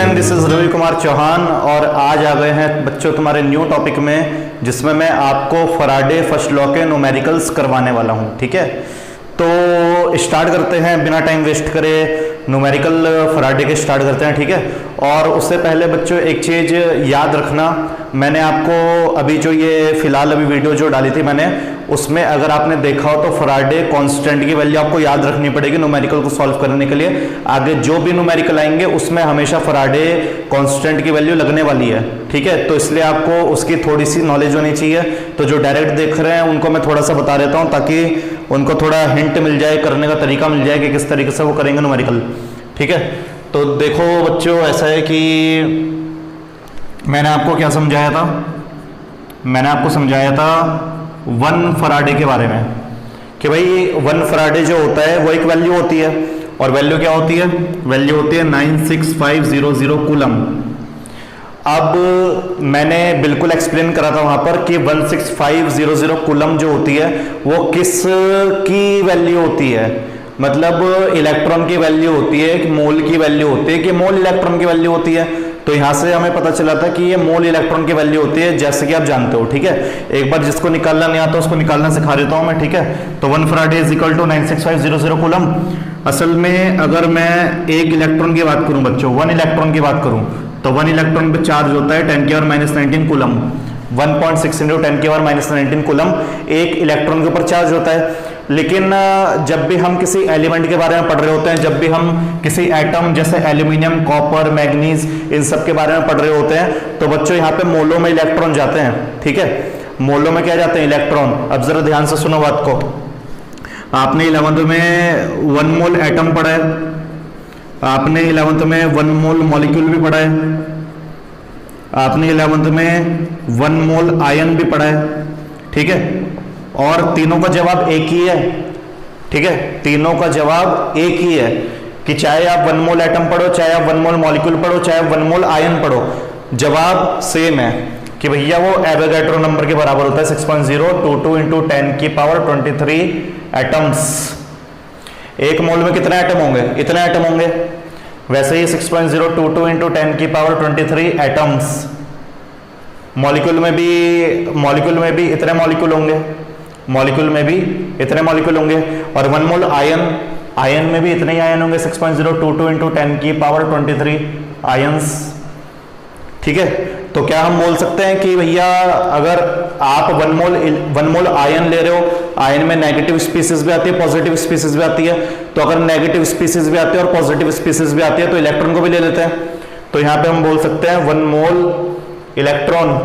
Friend, this is Ravi Kumar Chauhan और आज आ गए हैं बच्चों तुम्हारे न्यू टॉपिक में जिसमें मैं आपको फराडे फर्स्ट लॉ के न्यूमेरिकल्स करवाने वाला हूं। ठीक है, तो स्टार्ट करते हैं बिना टाइम वेस्ट करे। न्यूमेरिकल फराडे के स्टार्ट करते हैं। ठीक है, और उससे पहले बच्चों एक चीज़ याद रखना, मैंने आपको अभी जो ये फिलहाल अभी वीडियो जो डाली थी मैंने, उसमें अगर आपने देखा हो तो फराडे कांस्टेंट की वैल्यू आपको याद रखनी पड़ेगी न्यूमेरिकल को सॉल्व करने के लिए। आगे जो भी न्यूमेरिकल आएंगे उसमें हमेशा फराडे कांस्टेंट की वैल्यू लगने वाली है। ठीक है, तो इसलिए आपको उसकी थोड़ी सी नॉलेज होनी चाहिए। तो जो डायरेक्ट देख रहे हैं उनको मैं थोड़ा सा बता देता हूँ ताकि उनको थोड़ा हिंट मिल जाए, करने का तरीका मिल जाए कि किस तरीके से वो करेंगे न्यूमेरिकल। ठीक है, तो देखो बच्चों, ऐसा है कि मैंने आपको क्या समझाया था, मैंने आपको समझाया था वन फराडे के बारे में कि भाई वन फराडे जो होता है वो एक वैल्यू होती है, और वैल्यू क्या होती है, वैल्यू होती है 96500 कूलम। अब मैंने बिल्कुल एक्सप्लेन करा था वहां पर कि 16500 कूलम जो होती है वो किस की वैल्यू होती है, मतलब इलेक्ट्रॉन की वैल्यू होती है कि मोल की वैल्यू होती है कि मोल इलेक्ट्रॉन की वैल्यू होती है। तो यहां से हमें पता चला था कि ये मोल इलेक्ट्रॉन की वैल्यू होती है, जैसे कि आप जानते हो। ठीक है, एक बार जिसको निकालना नहीं आता उसको निकालना सिखा देता हूं मैं। ठीक है, तो 1 Faraday is equal to 96500 coulomb. असल में अगर मैं एक इलेक्ट्रॉन की बात करूं बच्चों, 1 इलेक्ट्रॉन की बात करूं, तो 1 इलेक्ट्रॉन पे चार्ज होता है 10⁻⁻19 कूलम। 1.6 × 10⁻⁻19 कूलम एक इलेक्ट्रॉन के ऊपर चार्ज होता है। लेकिन जब भी हम किसी एलिमेंट के बारे में पढ़ रहे होते हैं, जब भी हम किसी एटम जैसे एल्यूमिनियम, कॉपर, मैग्नीज, इन सब के बारे में पढ़ रहे होते हैं, तो बच्चों यहाँ पे मोलों में इलेक्ट्रॉन जाते हैं। ठीक है, मोलों में क्या जाते हैं, इलेक्ट्रॉन। अब जरा ध्यान से सुनो बात को। आपने 11th में 1 मोल एटम पढ़ा है, आपने 11th में 1 मोल मॉलिक्यूल भी पढ़ा है, आपने 11th में 1 मोल आयन भी पढ़ा है। ठीक है, और तीनों का जवाब एक ही है। ठीक है, तीनों का जवाब एक ही है कि चाहे आप 1 मोल एटम पढ़ो, चाहे आप 1 मोल मॉलिक्यूल पढ़ो, चाहे आप 1 मोल आयन पढ़ो, जवाब सेम है कि भैया वो एवोगैड्रो नंबर के बराबर होता है, 6.022 × 10⁻23 एटम्स। एक मोल में कितने एटम होंगे, इतने एटम होंगे। वैसे ही 6.022 × 10⁻23 एटम्स। मॉलिक्यूल में भी इतने मॉलिक्यूल होंगे, मॉलिक्यूल में भी इतने मॉलिक्यूल होंगे। और 1 मोल आयन में भी इतने ही आयन होंगे, 6.022 × 10⁻23 आयंस। ठीक है, तो क्या हम बोल सकते हैं कि भैया अगर आप 1 मोल आयन ले रहे हो, आयन में नेगेटिव स्पीसीज भी आती है, पॉजिटिव स्पीसीज भी आती है, तो अगर नेगेटिव स्पीसीज भी आती है और पॉजिटिव स्पीसीज भी आती है तो इलेक्ट्रॉन को भी ले लेते हैं। तो यहां पे हम बोल सकते हैं 1 मोल इलेक्ट्रॉन,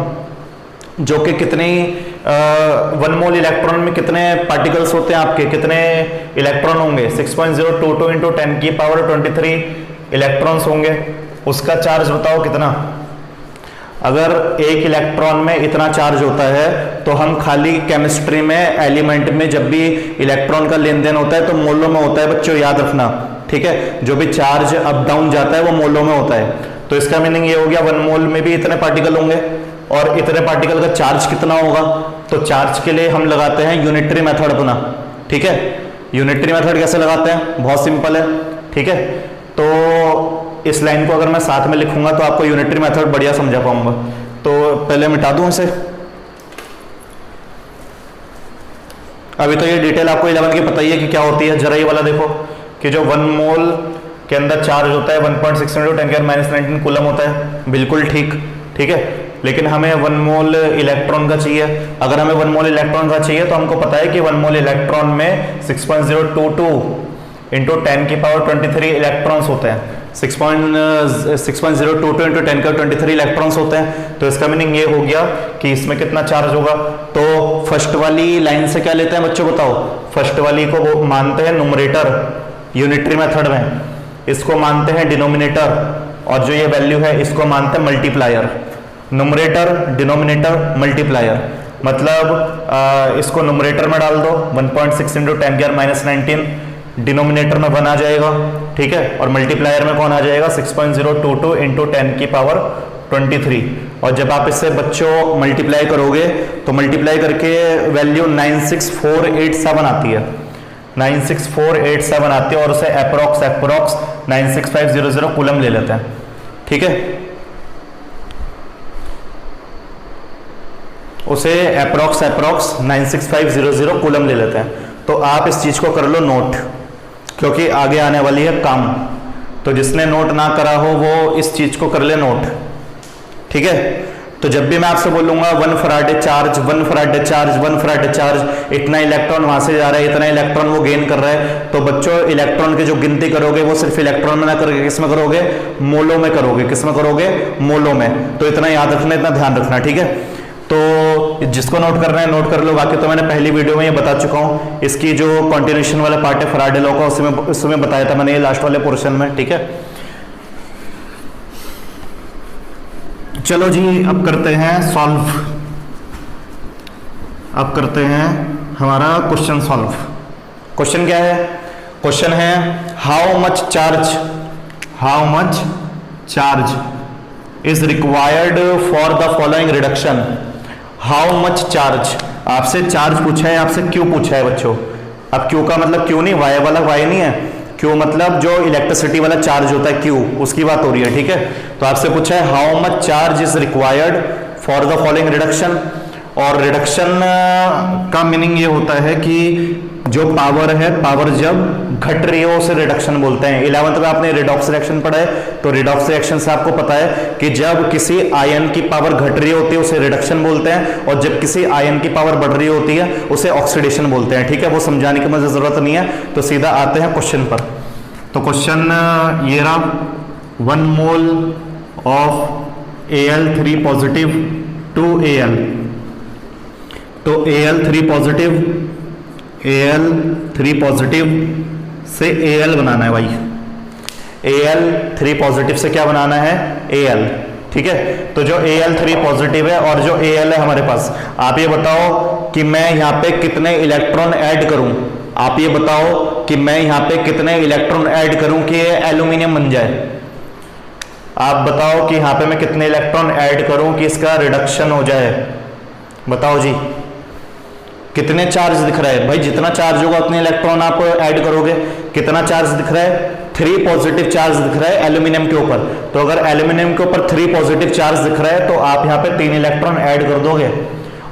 जो कि कितनी 1 मोल इलेक्ट्रॉन में कितने पार्टिकल्स होते हैं आपके, कितने इलेक्ट्रॉन होंगे, 6.022 × 10⁻23 इलेक्ट्रॉन्स होंगे। उसका चार्ज बताओ कितना। अगर एक इलेक्ट्रॉन में इतना चार्ज होता है तो हम खाली केमिस्ट्री में एलिमेंट में जब भी इलेक्ट्रॉन का लेन देन होता है तो मोलों में होता है बच्चों, याद रखना। ठीक है, जो भी चार्ज अप डाउन जाता है वो मोलों में होता है। तो इसका मीनिंग ये हो गया 1 मोल में भी इतने पार्टिकल होंगे, और इतने पार्टिकल का चार्ज कितना होगा। तो चार्ज के लिए हम लगाते हैं यूनिटरी मेथड अपना। ठीक है, यूनिटरी मेथड कैसे लगाते हैं, बहुत सिंपल है। ठीक है, तो इस लाइन को अगर मैं साथ में लिखूंगा तो आपको यूनिटरी मेथड बढ़िया समझा पाऊंगा। तो पहले मिटा दूं इसे। अभी तो ये डिटेल आपको 11 की पता ही है कि क्या होती है। जरा ये वाला देखो कि जो 1 मोल के अंदर चार्ज होता है 1.6 × 10⁻⁻19 कूलम होता है, बिल्कुल ठीक। ठीक है, लेकिन हमें 1 मोल इलेक्ट्रॉन का चाहिए। अगर हमें 1 मोल इलेक्ट्रॉन का चाहिए तो हमको पता है कि 1 मोल इलेक्ट्रॉन में 6.022 × 10⁻23 इलेक्ट्रॉन्स होते हैं। 6.022 × 10⁻23 इलेक्ट्रॉन्स होते हैं। तो इसका मीनिंग ये हो गया कि इसमें कितना चार्ज होगा। तो फर्स्ट वाली लाइन से क्या लेते हैं बच्चों बताओ, फर्स्ट वाली को वो मानते हैं न्यूमरेटर यूनिटरी मेथड में, इसको मानते हैं डिनोमिनेटर, और जो ये वैल्यू है इसको मानते हैं मल्टीप्लायर। न्यूमरेटर, डिनोमिनेटर, मल्टीप्लायर, मतलब इसको न्यूमरेटर में डाल दो 1.6 × 10⁻⁻19, डिनोमिनेटर में 1 आ जाएगा। ठीक है, और मल्टीप्लायर में कौन आ जाएगा, 6.022 × 10⁻23। और जब आप इससे बच्चों मल्टीप्लाई करोगे तो मल्टीप्लाई करके वैल्यू 96487 आती है। 96487 आती है और उसे अप्रोक्स 96500 कूलम ले लेते हैं। ठीक है, उसे अप्रॉक्स 96500 कूलम ले लेते हैं। तो आप इस चीज को कर लो नोट, क्योंकि आगे आने वाली है काम। तो जिसने नोट ना करा हो वो इस चीज को कर ले नोट, ठीक है। तो जब भी मैं आपसे बोलूंगा 1 Faraday charge, 1 Faraday charge, 1 Faraday charge, इतना इलेक्ट्रॉन वहां से जा रहा है, इतना इलेक्ट्रॉन वो गेन कर रहा है, तो बच्चों इलेक्ट्रॉन की जो गिनती करोगे वो सिर्फ इलेक्ट्रॉन में ना करोगे, किसमें करोगे? मोलो में करोगे। किसमें करोगे? मोलो में। तो इतना याद रखना, इतना ध्यान रखना, ठीक है। तो जिसको नोट करना है नोट कर लो, बाकी तो मैंने पहली वीडियो में ये बता चुका हूं। इसकी जो कंटिन्यूएशन वाला पार्ट है फराडे लॉ का, उसमें बताया था मैंने ये लास्ट वाले पोर्शन में, ठीक है। चलो जी, अब करते हैं सॉल्व। अब करते हैं हमारा क्वेश्चन सॉल्व। क्वेश्चन क्या है? क्वेश्चन है how much charge is required for the following reduction. How much charge, आपसे चार्ज पूछा है, आपसे क्यू पूछा है बच्चों। अब क्यू का मतलब क्यू नहीं, वाई वाला वाई नहीं है, क्यू मतलब जो इलेक्ट्रिसिटी वाला चार्ज होता है क्यू, उसकी बात हो रही है, ठीक है। तो आपसे पूछा है how much charge is required for the following reduction. और रिडक्शन का मीनिंग ये होता है कि जो पावर है, पावर जब घट रही हो उसे रिडक्शन बोलते हैं। 11th में आपने रिडॉक्स रिएक्शन पढ़ा है, तो रिडॉक्स रिएक्शन से आपको पता है कि जब किसी आयन की पावर घट रही होती है उसे रिडक्शन बोलते हैं, और जब किसी आयन की पावर बढ़ रही होती है उसे ऑक्सीडेशन बोलते हैं, ठीक है। वो समझाने की मुझे जरूरत नहीं है, तो सीधा आते हैं क्वेश्चन पर। तो क्वेश्चन ये रहा, 1 mole of Al3 positive to Al। तो Al3 पॉजिटिव से Al बनाना है भाई। Al3 पॉजिटिव से क्या बनाना है? Al, ठीक है। तो जो Al3 पॉजिटिव है और जो Al है हमारे पास, आप ये बताओ कि मैं यहां पे कितने इलेक्ट्रॉन ऐड करूं। आप ये बताओ कि मैं यहां पे कितने इलेक्ट्रॉन ऐड करूं कि ये एल्यूमिनियम बन जाए। आप बताओ कि यहां पे मैं कितने इलेक्ट्रॉन ऐड करूं कि इसका रिडक्शन हो जाए। बताओ जी, कितने चार्ज दिख रहा है भाई? जितना चार्ज होगा उतने इलेक्ट्रॉन आप ऐड करोगे। कितना चार्ज दिख रहा है? 3 पॉजिटिव चार्ज दिख रहा है एल्यूमिनियम के ऊपर। तो अगर एल्यूमिनियम के ऊपर 3 पॉजिटिव चार्ज दिख रहा है तो आप यहाँ पे 3 इलेक्ट्रॉन ऐड कर दोगे,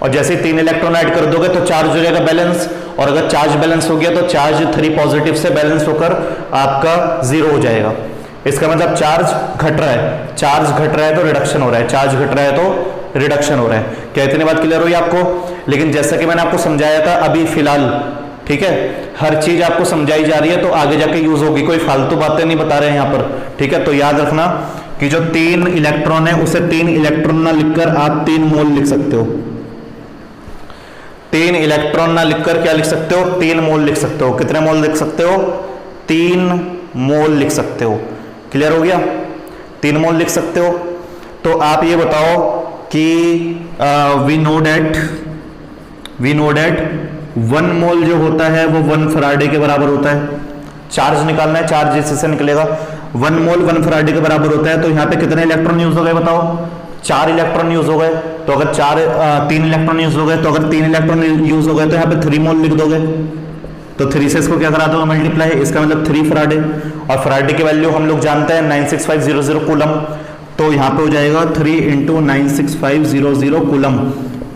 और जैसे 3 इलेक्ट्रॉन ऐड कर दोगे तो चार्ज हो जाएगा बैलेंस, और अगर चार्ज बैलेंस हो गया तो चार्ज 3 पॉजिटिव से बैलेंस होकर आपका 0 हो जाएगा। इसका मतलब चार्ज घट रहा है, चार्ज घट रहा है तो रिडक्शन हो रहा है, चार्ज घट रहा है तो रिडक्शन हो रहा है। क्या इतनी बात क्लियर हुई आपको? लेकिन जैसा कि मैंने आपको समझाया था अभी फिलहाल, ठीक है, हर चीज आपको समझाई जा रही है तो आगे जाके यूज होगी, कोई फालतू बातें नहीं बता रहे हैं यहाँ पर, ठीक है। तो याद रखना कि जो 3 इलेक्ट्रॉन है उसे 3 इलेक्ट्रॉन ना लिखकर आप 3 मोल लिख सकते हो। 3 इलेक्ट्रॉन ना लिखकर क्या लिख सकते हो? 3 मोल लिख सकते हो। कितने मोल लिख सकते हो? 3 मोल लिख सकते हो। क्लियर हो गया? 3 मोल लिख सकते हो। तो आप ये बताओ कि वी नो डेट 1 मोल जो होता है वो 1 फराडे के बराबर होता है। चार्ज निकालना है, चार्ज इसी से निकलेगा। 1 मोल 1 फराडे के बराबर होता है। तो यहाँ पे कितने इलेक्ट्रॉन यूज हो गए बताओ? 4 इलेक्ट्रॉन यूज हो गए। तो अगर 3 इलेक्ट्रॉन यूज हो गए, तो अगर 3 इलेक्ट्रॉन यूज हो गए तो यहाँ पे 3 मोल लिख दोगे। तो 3 से इसको क्या करा दोगे? मल्टीप्लाई। इसका मतलब 3 फराडे, और फराडे की वैल्यू हम लोग जानते हैं 96500 कूलम। तो यहाँ पे हो जाएगा 3 × 96500 कूलम,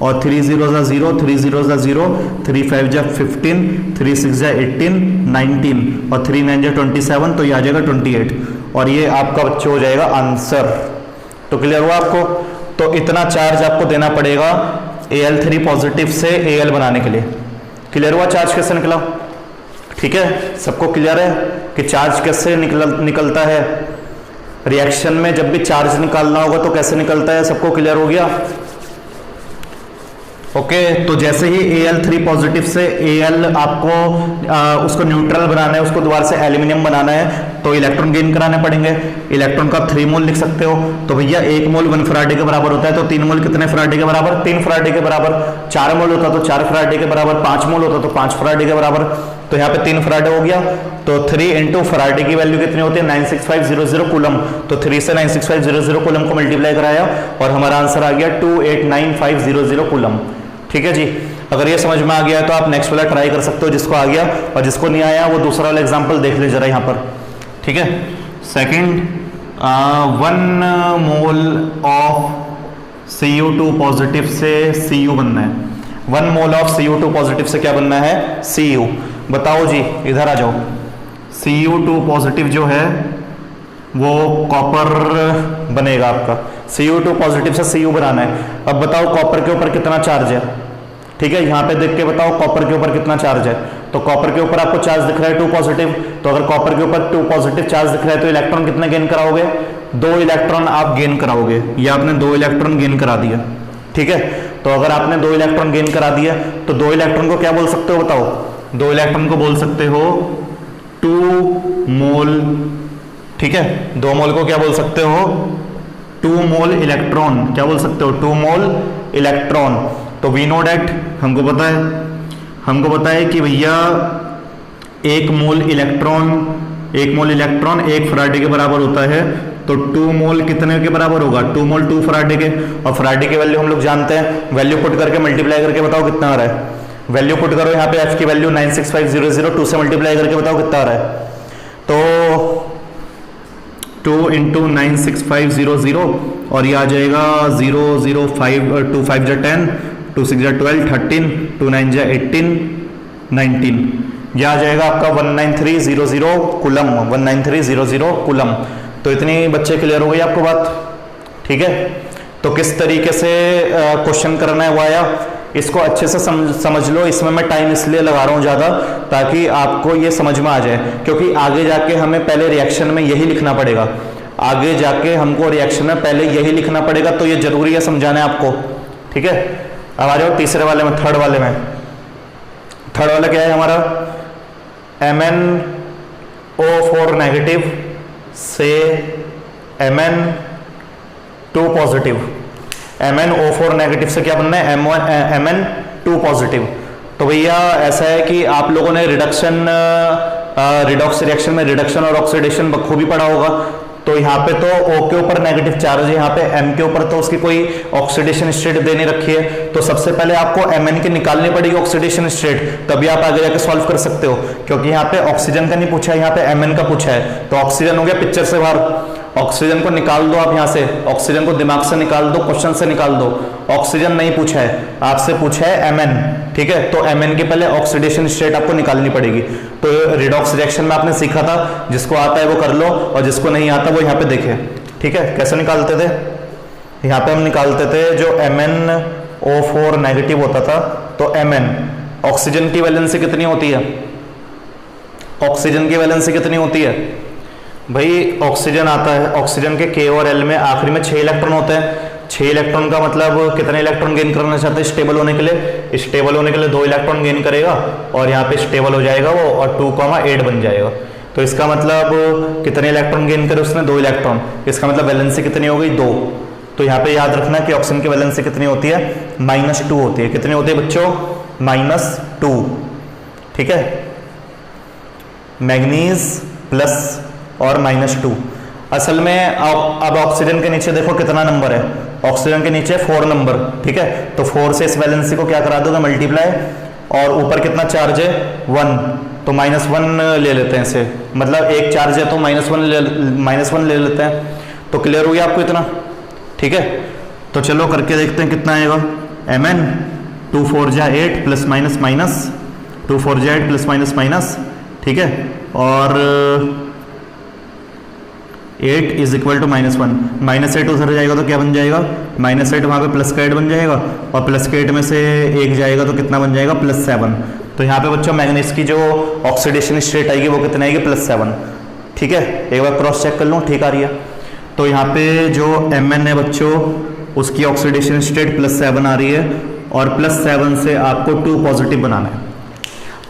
और 3 0 × 0, 3 0 × 0, 3 5 × 15, 3 6 × 18, 19, और 3 9 × 27, तो ये आ जाएगा 28, और ये आपका बच्चों हो जाएगा आंसर। तो क्लियर हुआ आपको? तो इतना चार्ज आपको देना पड़ेगा Al3 पॉजिटिव से Al बनाने के लिए। क्लियर हुआ चार्ज कैसे निकला? ठीक है, सबको क्लियर है कि चार्ज कैसे निकलता है? रिएक्शन में जब भी चार्ज निकालना होगा तो कैसे निकलता है? सबको क्लियर हो गया? ओके। तो जैसे ही Al3 पॉजिटिव से Al आपको उसको न्यूट्रल बनाना है, उसको दोबारा से एल्यूमिनियम बनाना है, तो इलेक्ट्रॉन गेन कराने पड़ेंगे। इलेक्ट्रॉन का 3 मोल लिख सकते हो। तो भैया 1 मोल 1 फराडे के बराबर होता है, तो 3 मोल कितने फराडे के बराबर? 3 फराडे के बराबर। 4 मोल होता तो 4 फराडे के बराबर। 5 मोल होता तो 5 फराडे के बराबर। तो यहाँ पे 3 फराडे हो गया। तो 3 × फराडे की वैल्यू कितनी होती है? 96500 कूलम। तो 3 से 96500 कूलम को मल्टीप्लाई कराया और हमारा आंसर आ गया 289500 कूलम। ठीक है जी। अगर ये समझ में आ गया तो आप नेक्स्ट वाला ट्राई कर सकते हो जिसको आ गया, और जिसको नहीं आया वो दूसरा वाला एग्जांपल देख ले जरा यहाँ पर। ठीक है। Second 1 mole of Cu2 positive से Cu बनना है। 1 मोल ऑफ Cu2 पॉजिटिव से क्या बनना है? Cu। बताओ जी, इधर आ जाओ। Cu2 पॉजिटिव जो है वो कॉपर बनेगा आपका। Cu2 पॉजिटिव से Cu बनाना है। अब बताओ कॉपर के ऊपर कितना चार्ज है? ठीक है, यहां पे देख के बताओ कॉपर के ऊपर कितना चार्ज है। तो कॉपर के ऊपर आपको चार्ज दिख रहा है 2 पॉजिटिव। तो अगर कॉपर के ऊपर 2 पॉजिटिव चार्ज दिख रहा है तो इलेक्ट्रॉन कितने गेन कराओगे? 2 इलेक्ट्रॉन आप गेन कराओगे। ये आपने 2 इलेक्ट्रॉन गेन करा दिया। ठीक है, तो अगर आपने 2 इलेक्ट्रॉन गेन करा दिया तो 2 इलेक्ट्रॉन को क्या बोल सकते हो? बताओ। 2 इलेक्ट्रॉन को बोल सकते हो 2 मोल। ठीक है, 2 मोल को क्या बोल सकते हो? 2 मोल इलेक्ट्रॉन। क्या बोल सकते हो? 2 मोल इलेक्ट्रॉन। तो वी नो डेट, हमको पता है कि भैया 1 मोल इलेक्ट्रॉन 1 फराडे के बराबर होता है। तो 2 मोल कितने के बराबर होगा? 2 मोल 2 फराडे के। और फराडे की वैल्यू हम लोग जानते हैं। वैल्यू पुट करके मल्टीप्लाई करके बताओ कितना आ रहा है। वैल्यू पुट करो यहाँ पे, एफ की वैल्यू 96500, 2 से मल्टीप्लाई करके बताओ कितना आ रहा है। तो 2 × 96500 और ये आ जाएगा 005 2 5 जा 10 2 6 जा 12 13 2 9 जा 18 19। ये आ जाएगा आपका 19300 कूलम। 19300 कूलम। तो इतनी बच्चे क्लियर हो गई आपको बात? ठीक है, तो किस तरीके से क्वेश्चन करना है वो आया। इसको अच्छे से समझ लो। इसमें मैं टाइम इसलिए लगा रहा हूं ज्यादा ताकि आपको ये समझ में आ जाए, क्योंकि आगे जाके हमें पहले रिएक्शन में यही लिखना पड़ेगा। आगे जाके हमको रिएक्शन में पहले यही लिखना पड़ेगा, तो ये जरूरी है समझाना है आपको। ठीक है, अब आ जाओ तीसरे वाले में, थर्ड वाले में। थर्ड वाला क्या है हमारा? MnO4 नेगेटिव से Mn2 पॉजिटिव। MnO4 नेगेटिव से क्या बनना है? Mn2 positive. तो भैया ऐसा है कि आप लोगों ने रिडॉक्स रिएक्शन में रिडक्शन और ऑक्सीडेशन बखूबी पढ़ा होगा। तो यहाँ पे तो O के ऊपर नेगेटिव चार्ज है, यहाँ पे M के ऊपर तो उसकी कोई ऑक्सीडेशन स्टेट देने रखी है। तो सबसे पहले आपको Mn की निकालनी पड़ेगी ऑक्सीडेशन स्टेट, तभी आप आगे जाके सॉल्व कर सकते हो। क्योंकि यहाँ पे ऑक्सीजन का नहीं पूछा है, यहाँ पे Mn का पूछा है। तो ऑक्सीजन हो गया पिक्चर से बाहर। ऑक्सीजन को निकाल दो आप यहाँ से, ऑक्सीजन को दिमाग से निकाल दो, क्वेश्चन से निकाल दो। ऑक्सीजन नहीं पूछा है, आपसे पूछा है Mn। ठीक है, तो Mn के पहले ऑक्सीडेशन स्टेट आपको निकालनी पड़ेगी। तो रिडॉक्स रिएक्शन में आपने सीखा था, जिसको आता है वो कर लो और जिसको नहीं आता वो यहाँ पे देखे। ठीक है, कैसे निकालते थे? यहाँ पे हम निकालते थे जो MnO4 नेगेटिव होता था, तो Mn ऑक्सीजन की वैलेंसी कितनी होती है? ऑक्सीजन की वैलेंसी कितनी होती है भाई? ऑक्सीजन आता है, ऑक्सीजन के K और L में आखिरी में 6 इलेक्ट्रॉन होते हैं। 6 इलेक्ट्रॉन का मतलब कितने इलेक्ट्रॉन गेन करना चाहते हैं स्टेबल होने के लिए? स्टेबल होने के लिए 2 इलेक्ट्रॉन गेन करेगा और यहाँ पे स्टेबल हो जाएगा वो, और 2,8 बन जाएगा। तो इसका मतलब कितने इलेक्ट्रॉन गेन करे उसने? 2 इलेक्ट्रॉन। इसका मतलब वैलेंसी कितनी हो गई? 2। तो यहाँ पे याद रखना कि ऑक्सीजन की वैलेंसी कितनी होती है? -2 होती है। कितनी होती है बच्चों? -2। ठीक है, मैग्नीज प्लस और -2। असल में अब ऑक्सीजन के नीचे देखो कितना नंबर है? ऑक्सीजन के नीचे 4 नंबर। ठीक है, तो 4 से इस वैलेंसी को क्या करा दोगे? मल्टीप्लाई। और ऊपर कितना चार्ज है? 1, तो -1 ले लेते हैं इसे। मतलब एक चार्ज है तो -1 ले लेते हैं। तो क्लियर हो गया आपको इतना? ठीक है, तो चलो करके देखते हैं कितना आएगा। Mn 2 4 जा 8 प्लस माइनस माइनस 2 4 जा 8 प्लस माइनस माइनस। ठीक है, और 8 इज इक्वल टू -1। -8 उधर जाएगा तो क्या बन जाएगा? -8 वहाँ पे प्लस का 8 बन जाएगा, और प्लस के 8 में से 1 जाएगा तो कितना बन जाएगा? +7। तो यहाँ पे बच्चों मैग्नीज की जो ऑक्सीडेशन स्टेट आएगी वो कितनी आएगी? +7। ठीक है, एक बार क्रॉस चेक कर लूँ, ठीक आ रही है। तो यहाँ पे जो Mn है बच्चों, उसकी ऑक्सीडेशन स्टेट +7 आ रही है, और +7 से आपको 2 पॉजिटिव बनाना है।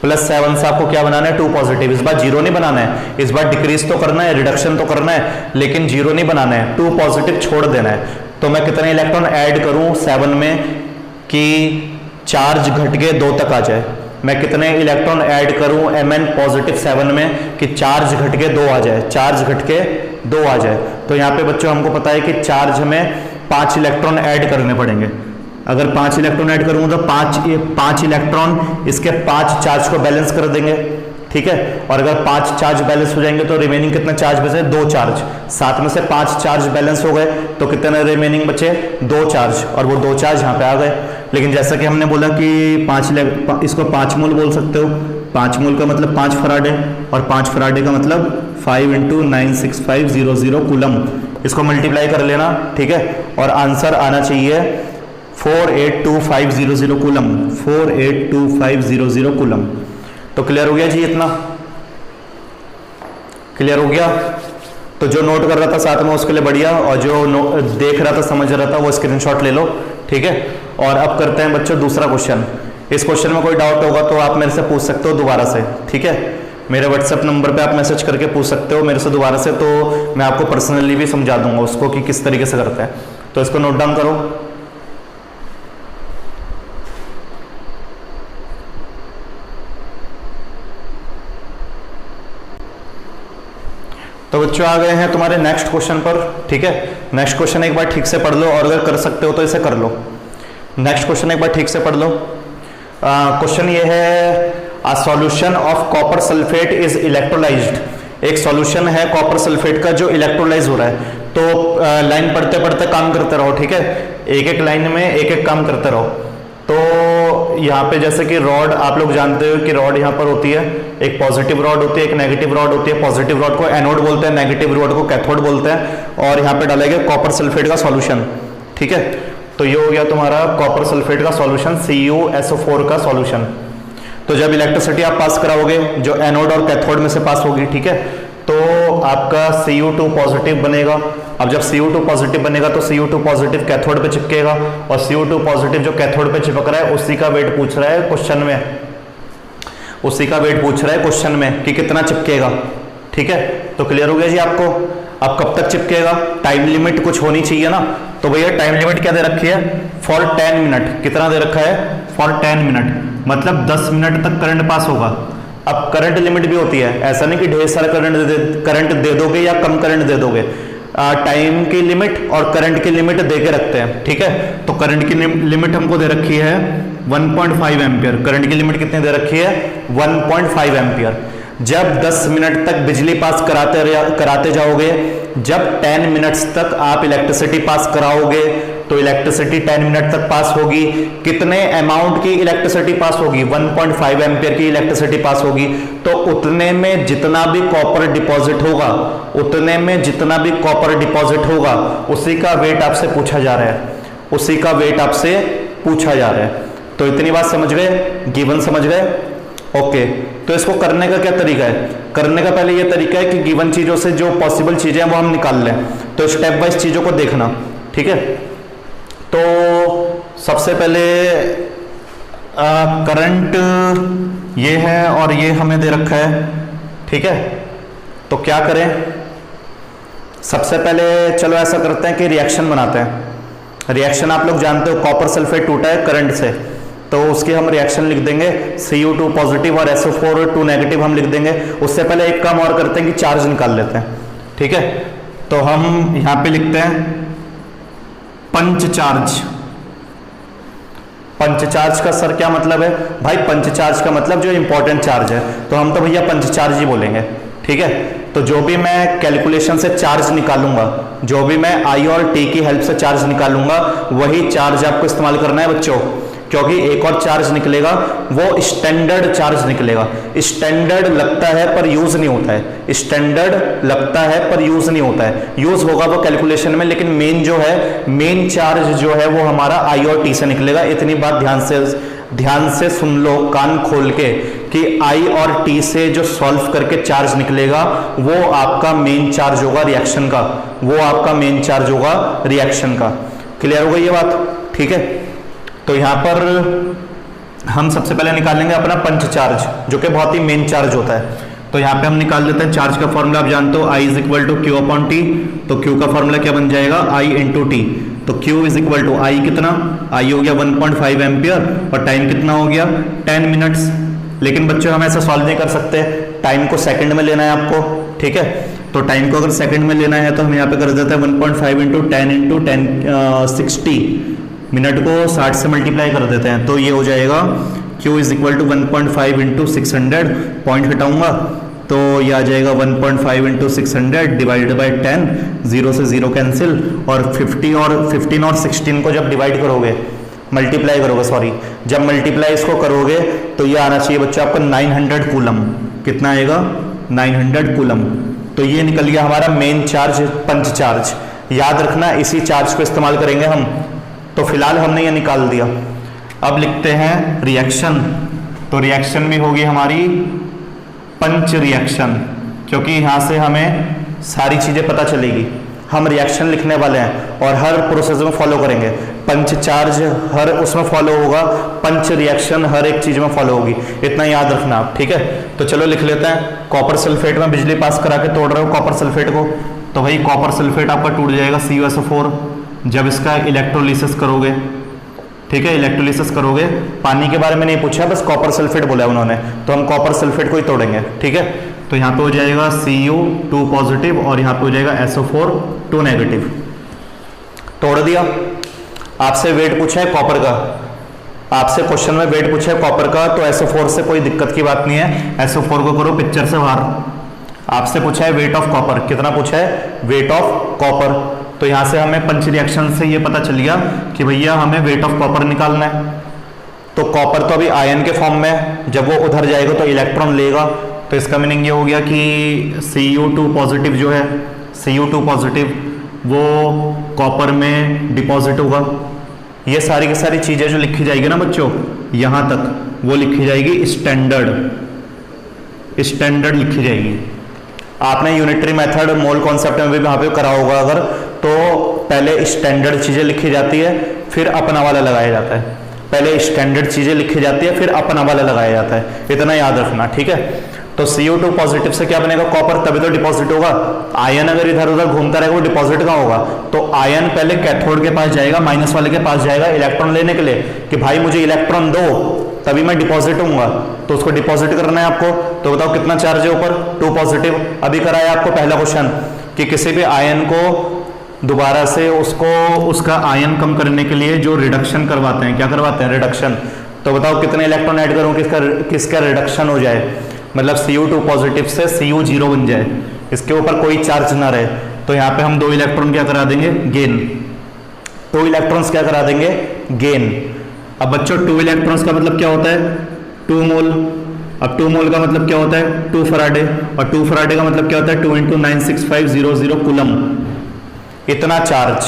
+7 से आपको क्या बनाना है? 2 पॉजिटिव। इस बार 0 नहीं बनाना है, इस बार डिक्रीज तो करना है, रिडक्शन तो करना है, लेकिन 0 नहीं बनाना है, 2 पॉजिटिव छोड़ देना है। तो मैं कितने इलेक्ट्रॉन ऐड करूं 7 में कि चार्ज घट के 2 तक आ जाए? मैं कितने इलेक्ट्रॉन ऐड करूं Mn पॉजिटिव 7 में कि चार्ज घट के 2 आ जाए? चार्ज घट के 2 आ जाए। तो यहाँ पे बच्चों हमको पता है कि चार्ज में 5 इलेक्ट्रॉन ऐड करने पड़ेंगे। अगर 5 इलेक्ट्रॉन ऐड करूंगा तो 5 इलेक्ट्रॉन इसके 5 चार्ज को बैलेंस कर देंगे। ठीक है। और अगर 5 चार्ज बैलेंस हो जाएंगे तो रिमेनिंग कितने चार्ज बचे? 2 चार्ज। 7 में से 5 चार्ज बैलेंस हो गए तो कितने रिमेनिंग बचे? 2 चार्ज, और वो 2 चार्ज यहाँ पे आ गए। लेकिन जैसा कि हमने बोला कि इसको 5 मोल बोल सकते हो। 5 मोल का मतलब 5 फराडे, और 5 फराडे का मतलब 5 × 96500 कूलम। इसको मल्टीप्लाई कर लेना, ठीक है, और आंसर आना चाहिए 482,500 कूलम। 482,500 कूलम। तो क्लियर हो गया जी? इतना क्लियर हो गया? तो जो नोट कर रहा था साथ में उसके लिए बढ़िया, और जो देख रहा था समझ रहा था वो स्क्रीनशॉट ले लो, ठीक है। और अब करते हैं बच्चों दूसरा क्वेश्चन। इस क्वेश्चन में कोई डाउट होगा तो आप मेरे से पूछ सकते हो दोबारा से, ठीक है। मेरे व्हाट्सएप नंबर पे आप मैसेज करके पूछ सकते हो मेरे से दोबारा से, तो मैं आपको पर्सनली भी समझा दूंगा उसको कि किस तरीके से करते हैं। तो इसको नोट डाउन करो। तो बच्चों आ गए हैं तुम्हारे नेक्स्ट क्वेश्चन पर, ठीक है। नेक्स्ट क्वेश्चन एक बार ठीक से पढ़ लो, और अगर कर सकते हो तो इसे कर लो। नेक्स्ट क्वेश्चन एक बार ठीक से पढ़ लो। क्वेश्चन ये है, a solution of copper sulphate is electrolysed. एक सॉल्यूशन है कॉपर सल्फेट का जो इलेक्ट्रोलाइज हो रहा है। तो लाइन पढ़ते पढ़ते काम करते रहो, ठीक है। एक एक लाइन में एक एक काम करते रहो। तो यहाँ पे जैसे कि रॉड, आप लोग जानते हो कि रॉड यहाँ पर होती है, एक पॉजिटिव रॉड होती है, एक नेगेटिव रॉड होती है। पॉजिटिव रॉड को एनोड बोलते हैं, नेगेटिव रॉड को कैथोड बोलते हैं। और यहाँ पे डाला गया कॉपर सल्फेट का सॉल्यूशन, ठीक है। तो ये हो गया तुम्हारा कॉपर सल्फेट का सॉल्यूशन, CuSO4 का सॉल्यूशन। तो जब इलेक्ट्रिसिटी आप पास कराओगे जो एनोड और कैथोड में से पास होगी, ठीक है, तो आपका Cu2 पॉजिटिव बनेगा। अब जब Cu2 पॉजिटिव बनेगा तो Cu2 पॉजिटिव कैथोड पे चिपकेगा, और Cu2 पॉजिटिव जो कैथोड पे चिपक रहा है उसी का वेट पूछ रहा है क्वेश्चन में, उसी का वेट पूछ रहा है क्वेश्चन में कि कितना चिपकेगा, ठीक है। तो क्लियर हो गया जी आपको? अब कब तक चिपकेगा? टाइम लिमिट कुछ होनी चाहिए ना। तो भैया टाइम लिमिट क्या दे रखी है? For 10 minute. कितना दे रखा है? फॉर 10 मिनट, मतलब 10 मिनट तक करंट पास होगा। अब करंट लिमिट भी होती है, ऐसा नहीं कि ढेर सारा करंट दे दोगे या कम करंट दे दोगे। टाइम की लिमिट और करंट की लिमिट दे के रखते हैं, ठीक है। तो करंट की लिमिट हमको दे रखी है 1.5 एम्पियर। करंट की लिमिट कितनी दे रखी है? 1.5 एम्पियर। जब 10 मिनट तक बिजली पास कराते जाओगे, जब 10 मिनट्स तक आप इलेक्ट्रिसिटी पास कराओगे तो इलेक्ट्रिसिटी 10 मिनट तक पास होगी। कितने अमाउंट की इलेक्ट्रिसिटी पास होगी? 1.5 एम्पियर की इलेक्ट्रिसिटी पास होगी। तो उतने में जितना भी कॉपर डिपॉजिट होगा, उतने में जितना भी कॉपर डिपॉजिट होगा उसी का वेट आपसे पूछा जा रहा है, उसी का वेट आपसे पूछा जा रहा है। तो इतनी बात समझ गए? गिवन समझ गए? ओके। तो इसको करने का क्या तरीका है? करने का पहले ये तरीका है कि गिवन चीजों से जो पॉसिबल चीजें हैं वो हम निकाल लें। तो स्टेप वाइज चीजों को देखना, ठीक है। तो सबसे पहले करंट ये है और ये हमें दे रखा है, ठीक है। तो क्या करें? सबसे पहले चलो ऐसा करते हैं कि रिएक्शन बनाते हैं। रिएक्शन आप लोग जानते हो, कॉपर सल्फेट टूटा है करंट से, तो उसकी हम रिएक्शन लिख देंगे Cu2 पॉजिटिव और SO4 2 नेगेटिव हम लिख देंगे। उससे पहले एक काम और करते हैं कि चार्ज निकाल लेते हैं, ठीक है। तो हम यहां पे लिखते हैं पंच चार्ज। पंच चार्ज का सर क्या मतलब है? भाई पंच चार्ज का मतलब जो इंपॉर्टेंट चार्ज है, तो हम तो भैया पंच चार्ज ही बोलेंगे, ठीक है। तो जो भी मैं कैलकुलेशन से चार्ज निकालूंगा, जो भी मैं I और T की हेल्प से चार्ज निकालूंगा, वही चार्ज आपको इस्तेमाल करना है बच्चों। क्योंकि एक और चार्ज निकलेगा वो स्टैंडर्ड चार्ज निकलेगा। स्टैंडर्ड लगता है पर यूज नहीं होता है, स्टैंडर्ड लगता है पर यूज नहीं होता है, यूज होगा वो कैलकुलेशन में, लेकिन मेन जो है, मेन चार्ज जो है वो हमारा I और T से निकलेगा। इतनी बात ध्यान से सुन लो कान खोल के कि I और T से जो सॉल्व करके चार्ज निकलेगा वो आपका मेन चार्ज होगा रिएक्शन का, वो आपका मेन चार्ज होगा रिएक्शन का। क्लियर हो गई ये बात? ठीक है। तो यहां पर हम सबसे पहले निकालेंगे अपना पंच चार्ज, जो कि बहुत ही मेन चार्ज होता है। तो यहाँ पे हम निकाल लेते हैं चार्ज का फॉर्मूला। आप जानते हो I = Q/T। तो Q का फॉर्मूला क्या बन जाएगा? I × T। तो Q = I कितना? I हो गया 1.5 एम्पियर, और टाइम कितना हो गया? 10 मिनट्स। लेकिन बच्चों हम ऐसा सॉल्व नहीं कर सकते, टाइम को सेकंड में लेना है आपको, ठीक है। तो टाइम को अगर सेकंड में लेना है तो हम यहाँ पे कर देते हैं 1.5 × 10 × 10 60। मिनट को 60 से मल्टीप्लाई कर देते हैं, तो ये हो जाएगा Q is equal to 1.5 into 600, point हटाऊंगा तो ये आ जाएगा 1.5 इंटू 600 डिवाइडेड बाई 10, 0 से 0 कैंसिल, और 15 और 16 को जब डिवाइड करोगे, मल्टीप्लाई करोगे, सॉरी, जब मल्टीप्लाई इसको करोगे तो ये आना चाहिए बच्चों आपको 900 कूलम। कितना आएगा? 900 कूलम। तो ये निकल गया हमारा मेन चार्ज, पंच चार्ज। याद रखना इसी चार्ज को इस्तेमाल करेंगे हम। तो फिलहाल हमने ये निकाल दिया। अब लिखते हैं रिएक्शन। तो रिएक्शन भी होगी हमारी पंच रिएक्शन, क्योंकि यहां से हमें सारी चीजें पता चलेगी। हम रिएक्शन लिखने वाले हैं और हर प्रोसेस में फॉलो करेंगे। पंच चार्ज हर उसमें फॉलो होगा, पंच रिएक्शन हर एक चीज में फॉलो होगी, इतना याद रखना आप, ठीक है। तो चलो लिख लेते हैं। कॉपर सल्फेट में बिजली पास करा के तोड़ रहे हो कॉपर सल्फेट को, तो भाई कॉपर सल्फेट आपका टूट जाएगा CuSO4 जब इसका इलेक्ट्रोलिसिस करोगे, ठीक है। इलेक्ट्रोलिसिस करोगे, पानी के बारे में नहीं पूछा, बस कॉपर सल्फेट बोला है उन्होंने, तो हम कॉपर सल्फेट को ही तोड़ेंगे, ठीक है। तो यहाँ पे हो जाएगा Cu2 पॉजिटिव और यहाँ पे हो जाएगा SO4 2 नेगेटिव। तोड़ दिया। आपसे वेट पूछा है कॉपर का, आपसे क्वेश्चन में वेट पूछा है कॉपर का, तो SO4 से कोई दिक्कत की बात नहीं है, SO4 को करो पिक्चर से बाहर। आपसे पूछा है वेट ऑफ कॉपर, कितना पूछा है? Wait of copper. तो यहां से हमें पंच रिएक्शन से ये पता चल गया कि भैया हमें वेट ऑफ कॉपर निकालना है। तो कॉपर तो अभी आयन के फॉर्म में, जब वो उधर जाएगा तो इलेक्ट्रॉन लेगा, तो इसका मीनिंग ये हो गया कि Cu2 पॉजिटिव जो है, Cu2 पॉजिटिव वो कॉपर में डिपॉजिट होगा। ये सारी की सारी चीजें जो लिखी जाएगी ना बच्चों यहां तक, वो लिखी जाएगी स्टैंडर्ड, स्टैंडर्ड लिखी जाएगी। आपने यूनिटरी मेथड मोल कॉन्सेप्ट में भी वहां पे करा होगा अगर, तो पहले स्टैंडर्ड चीजें लिखी जाती है फिर अपना वाला लगाया जाता है। पहले स्टैंडर्ड चीजें लिखी जाती है फिर अपना वाला लगाया जाता है, इतना याद रखना, ठीक है। तो Cu2 पॉजिटिव से क्या बनेगा? कॉपर, तभी तो डिपॉजिट होगा। आयन अगर इधर उधर घूमता रहेगा वो डिपॉजिट कहाँ होगा? तो आयन पहले कैथोड के पास जाएगा, माइनस वाले के पास जाएगा इलेक्ट्रॉन लेने के लिए, कि भाई मुझे इलेक्ट्रॉन दो तभी मैं डिपॉजिट होऊंगा। तो उसको डिपॉजिट करना है आपको, तो बताओ कितना चार्ज है ऊपर? 2 पॉजिटिव। अभी कराया आपको पहला क्वेश्चन कि किसी भी आयन को दोबारा से उसका आयन कम करने के लिए जो रिडक्शन करवाते हैं, क्या करवाते हैं? रिडक्शन। तो बताओ कितने इलेक्ट्रॉन ऐड करूं किसका रिडक्शन हो जाए, मतलब Cu2 पॉजिटिव से Cu0 बन जाए, इसके ऊपर कोई चार्ज ना रहे। तो यहाँ पे हम 2 इलेक्ट्रॉन क्या करा देंगे? गेन। 2 इलेक्ट्रॉन्स क्या करा देंगे? गेन। अब बच्चों 2 इलेक्ट्रॉन्स का मतलब क्या होता है? 2 मोल। अब 2 मोल का मतलब क्या होता है? 2 फराडे। और 2 फराडे का मतलब क्या होता है? 2 इंटू 96500 कूलम। इतना चार्ज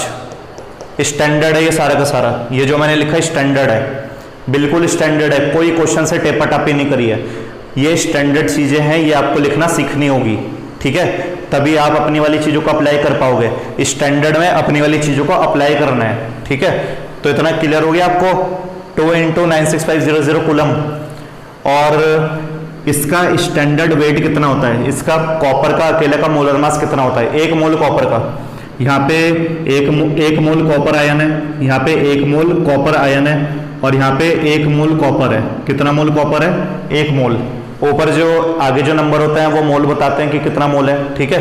स्टैंडर्ड है ये सारा का सारा, ये जो मैंने लिखा है स्टैंडर्ड है, बिल्कुल स्टैंडर्ड है, कोई क्वेश्चन से टेपा टापी नहीं करी है। ये स्टैंडर्ड चीजें हैं, ये आपको लिखना सीखनी होगी, ठीक है, तभी आप अपनी वाली चीजों को अप्लाई कर पाओगे। स्टैंडर्ड में अपनी वाली चीजों को अप्लाई करना है, ठीक है। तो इतना क्लियर हो गया आपको? 2 इंटू 96500 कूलम। और इसका स्टैंडर्ड वेट कितना होता है? इसका कॉपर का अकेले का मोलर मास कितना होता है? 1 मोल कॉपर का, यहाँ पे एक मोल कॉपर आयन है, यहाँ पे 1 मोल कॉपर आयन है, और यहाँ पे 1 मोल कॉपर है। कितना मोल कॉपर है? 1 मोल। ऊपर जो आगे जो नंबर होता है वो मोल बताते हैं कि कितना मोल है, ठीक है।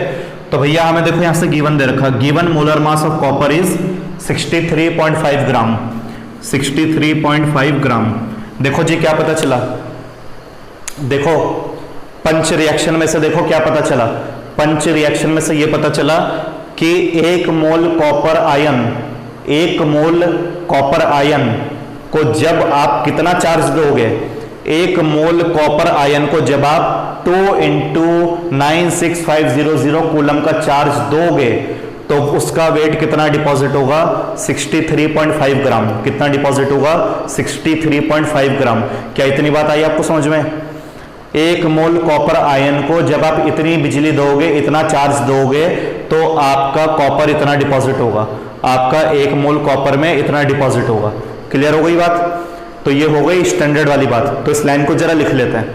तो भैया हमें देखो यहाँ से गिवन दे रखा, given molar mass of copper is 63.5 ग्राम। 63.5 ग्राम। देखो जी क्या पता चला, देखो पंच रिएक्शन में से देखो क्या पता चला। पंच रिएक्शन में से ये पता चला कि 1 मोल कॉपर आयन, 1 मोल कॉपर आयन को जब आप कितना चार्ज दोगे? 1 मोल कॉपर आयन को जब आप 2 इंटू 96500 कूलम का चार्ज दोगे तो उसका वेट कितना डिपॉजिट होगा? 63.5 ग्राम। कितना डिपॉजिट होगा? 63.5 ग्राम। क्या इतनी बात आई आपको समझ में? 1 मोल कॉपर आयन को जब आप इतनी बिजली दोगे, इतना चार्ज दोगे, तो आपका कॉपर इतना डिपॉजिट होगा, आपका 1 मोल कॉपर में इतना डिपॉजिट होगा। क्लियर हो गई बात? तो ये हो गई स्टैंडर्ड वाली बात। तो इस लाइन को जरा लिख लेते हैं।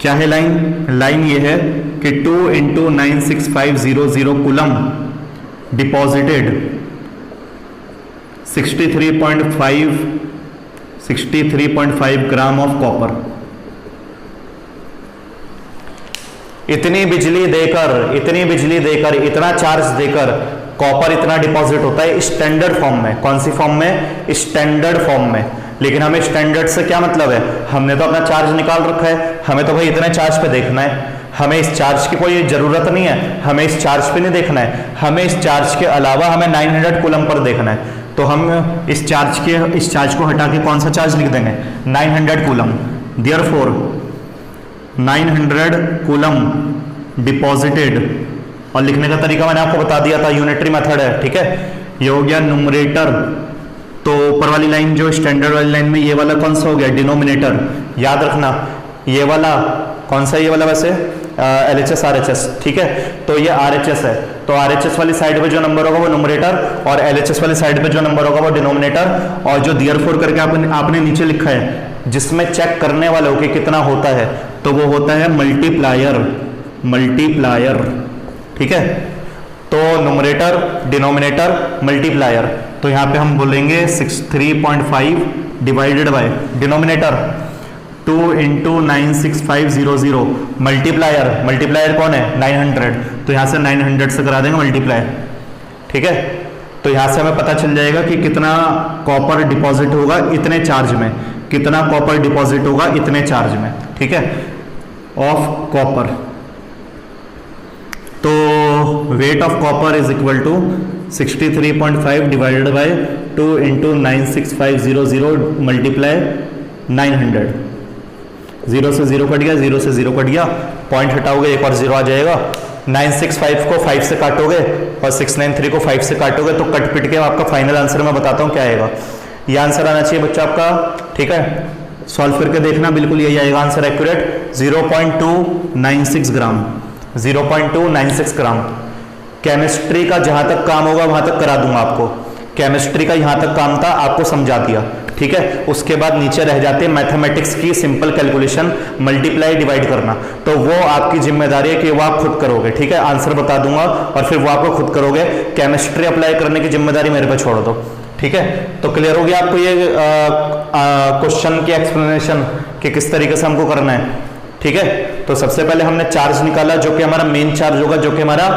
क्या है लाइन? लाइन ये है कि 2 into 96500 coulomb deposited 63.5 gram of copper. इतनी बिजली देकर इतना चार्ज देकर कॉपर इतना डिपॉजिट होता है स्टैंडर्ड फॉर्म में। कौन सी फॉर्म में? स्टैंडर्ड फॉर्म में। लेकिन हमें स्टैंडर्ड से क्या मतलब है, हमने तो अपना चार्ज निकाल रखा है, हमें तो भाई इतने चार्ज पे देखना है, हमें इस चार्ज की कोई जरूरत नहीं है, हमें इस चार्ज पे नहीं देखना है, हमें इस चार्ज के अलावा हमें 900 कूलम पर देखना है। तो हम इस चार्ज को हटा के कौन सा चार्ज लिख देंगे, 900 कूलम। देयरफॉर 900 कूलम डिपॉजिटेड, और लिखने का तरीका मैंने आपको बता दिया था, यूनिटरी मेथड है, ठीक है। ये हो गया न्यूमरेटर। तो ऊपर वाली लाइन जो स्टैंडर्ड वाली लाइन में, ये वाला कौन सा हो गया, डिनोमिनेटर। याद रखना ये वाला कौन सा, ये वाला वैसे LHS RHS, ठीक है। तो ये RHS है, तो RHS वाली साइड पे जो नंबर होगा वो न्यूमरेटर, और LHS वाली साइड पे जो नंबर होगा वो डिनोमिनेटर। और जो देयरफॉर करके आपने नीचे लिखा है, जिसमें चेक करने वाले हो कि कितना होता है, तो वो होता है मल्टीप्लायर, मल्टीप्लायर, ठीक है। तो न्यूमरेटर, डिनोमिनेटर, मल्टीप्लायर। तो यहाँ पे हम बोलेंगे 63.5 divided by denominator 2 × 96500, multiplier, multiplier कौन है, 900, तो यहाँ से 900 से करा देंगे मल्टीप्लाई, ठीक है। तो यहाँ से हमें पता चल जाएगा कि कितना कॉपर डिपॉजिट होगा इतने चार्ज में, कितना कॉपर डिपॉजिट होगा इतने चार्ज में, ठीक है, ऑफ कॉपर। तो weight of copper is equal to 63.5 divided by 2 × 96500 multiply 900। 0 से 0 कट गया, 0 से 0 कट गया, पॉइंट हटाओगे एक और 0 आ जाएगा। 965 को 5 से काटोगे और 693 को 5 से काटोगे तो कट पिट के आपका फाइनल आंसर मैं बताता हूँ क्या आएगा। ये आंसर आना चाहिए बच्चा आपका, ठीक है। सॉल्व करके देखना, बिल्कुल यही आएगा आंसर एक्यूरेट, 0.296 ग्राम, 0.296 ग्राम। केमिस्ट्री का जहां तक काम होगा वहां तक करा दूंगा आपको, केमिस्ट्री का यहां तक काम था, आपको समझा दिया, ठीक है। उसके बाद नीचे रह जाते हैं मैथमेटिक्स की सिंपल कैलकुलेशन, मल्टीप्लाई डिवाइड करना, तो वो आपकी जिम्मेदारी है कि वो आप खुद करोगे, ठीक है। आंसर बता दूंगा और फिर वो आपको खुद करोगे, केमिस्ट्री अप्लाई करने की जिम्मेदारी मेरे पे छोड़ दो, ठीक है। तो क्लियर हो गया आपको ये क्वेश्चन की एक्सप्लेनेशन कि किस तरीके से हमको करना है, ठीक है। तो सबसे पहले हमने चार्ज निकाला जो कि हमारा मेन चार्ज होगा, जो कि हमारा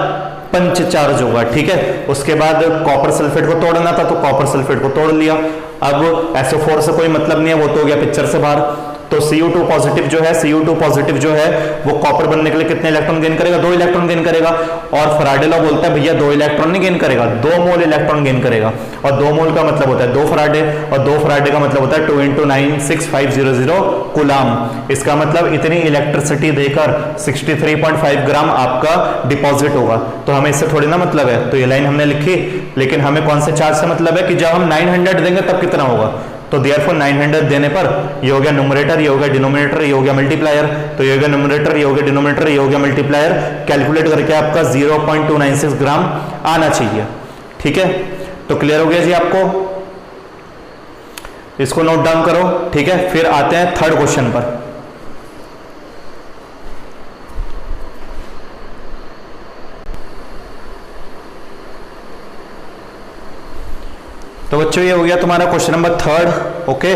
पंच चार्ज होगा, ठीक है। उसके बाद कॉपर सल्फेट को तोड़ना था तो कॉपर सल्फेट को तोड़ लिया। अब SO4 से कोई मतलब नहीं है, वो तो हो गया पिक्चर से बाहर। तो Cu2 पॉजिटिव जो है, Cu2 पॉजिटिव जो है वो कॉपर बनने के लिए कितने इलेक्ट्रॉन गेन करेगा, 2 इलेक्ट्रॉन गेन करेगा। और फराडे लॉ बोलता है भैया 2 इलेक्ट्रॉन नहीं गेन करेगा, 2 मोल इलेक्ट्रॉन गेन करेगा। और 2 मोल का मतलब होता है 2 फराडे, और 2 फराडे का मतलब होता है 2 × 96500 कूलम। इसका मतलब इतनी इलेक्ट्रिसिटी देकर 63.5 ग्राम आपका डिपॉजिट होगा। तो हमें इससे थोड़ी ना मतलब है, तो ये लाइन हमने लिखी, लेकिन हमें कौन से चार्ज से मतलब है कि जब हम 900 देंगे तब कितना होगा। तो देयरफॉर 900 देने पर ये हो गया न्यूमरेटर, ये हो गया डिनोमिनेटर, ये हो गया मल्टीप्लायर। तो ये हो गया न्यूमरेटर, ये हो गया डिनोमिनेटर, ये हो गया मल्टीप्लायर। कैलकुलेट करके आपका 0.296 ग्राम आना चाहिए, ठीक है। तो क्लियर हो गया जी आपको, इसको नोट डाउन करो, ठीक है। फिर आते हैं थर्ड क्वेश्चन पर। तो बच्चों ये हो गया तुम्हारा क्वेश्चन नंबर 3, ओके।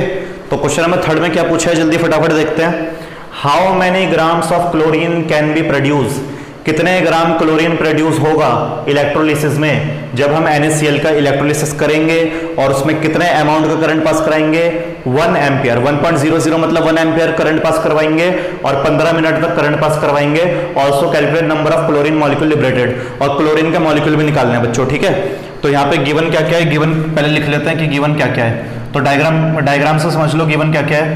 तो क्वेश्चन नंबर 3 में क्या पूछा है, जल्दी फटाफट देखते हैं। How many grams of chlorine can be produce, कितने ग्राम क्लोरीन प्रोड्यूस होगा इलेक्ट्रोलिसिस में जब हम NaCl का इलेक्ट्रोलिसिस करेंगे, और उसमें कितने अमाउंट का करंट पास कराएंगे, 1 एम्पियर, 1.00 मतलब 1 एम्पियर करंट पास करवाएंगे और 15 मिनट तक करंट पास करवाएंगे। Also calculate number of chlorine molecule liberated, और क्लोरीन के मॉलिक्यूल भी निकालने हैं बच्चों, ठीक है। तो यहाँ पे गिवन क्या क्या है, गिवन पहले लिख लेते हैं कि गिवन क्या क्या है। तो डायग्राम से समझ लो गिवन क्या क्या है।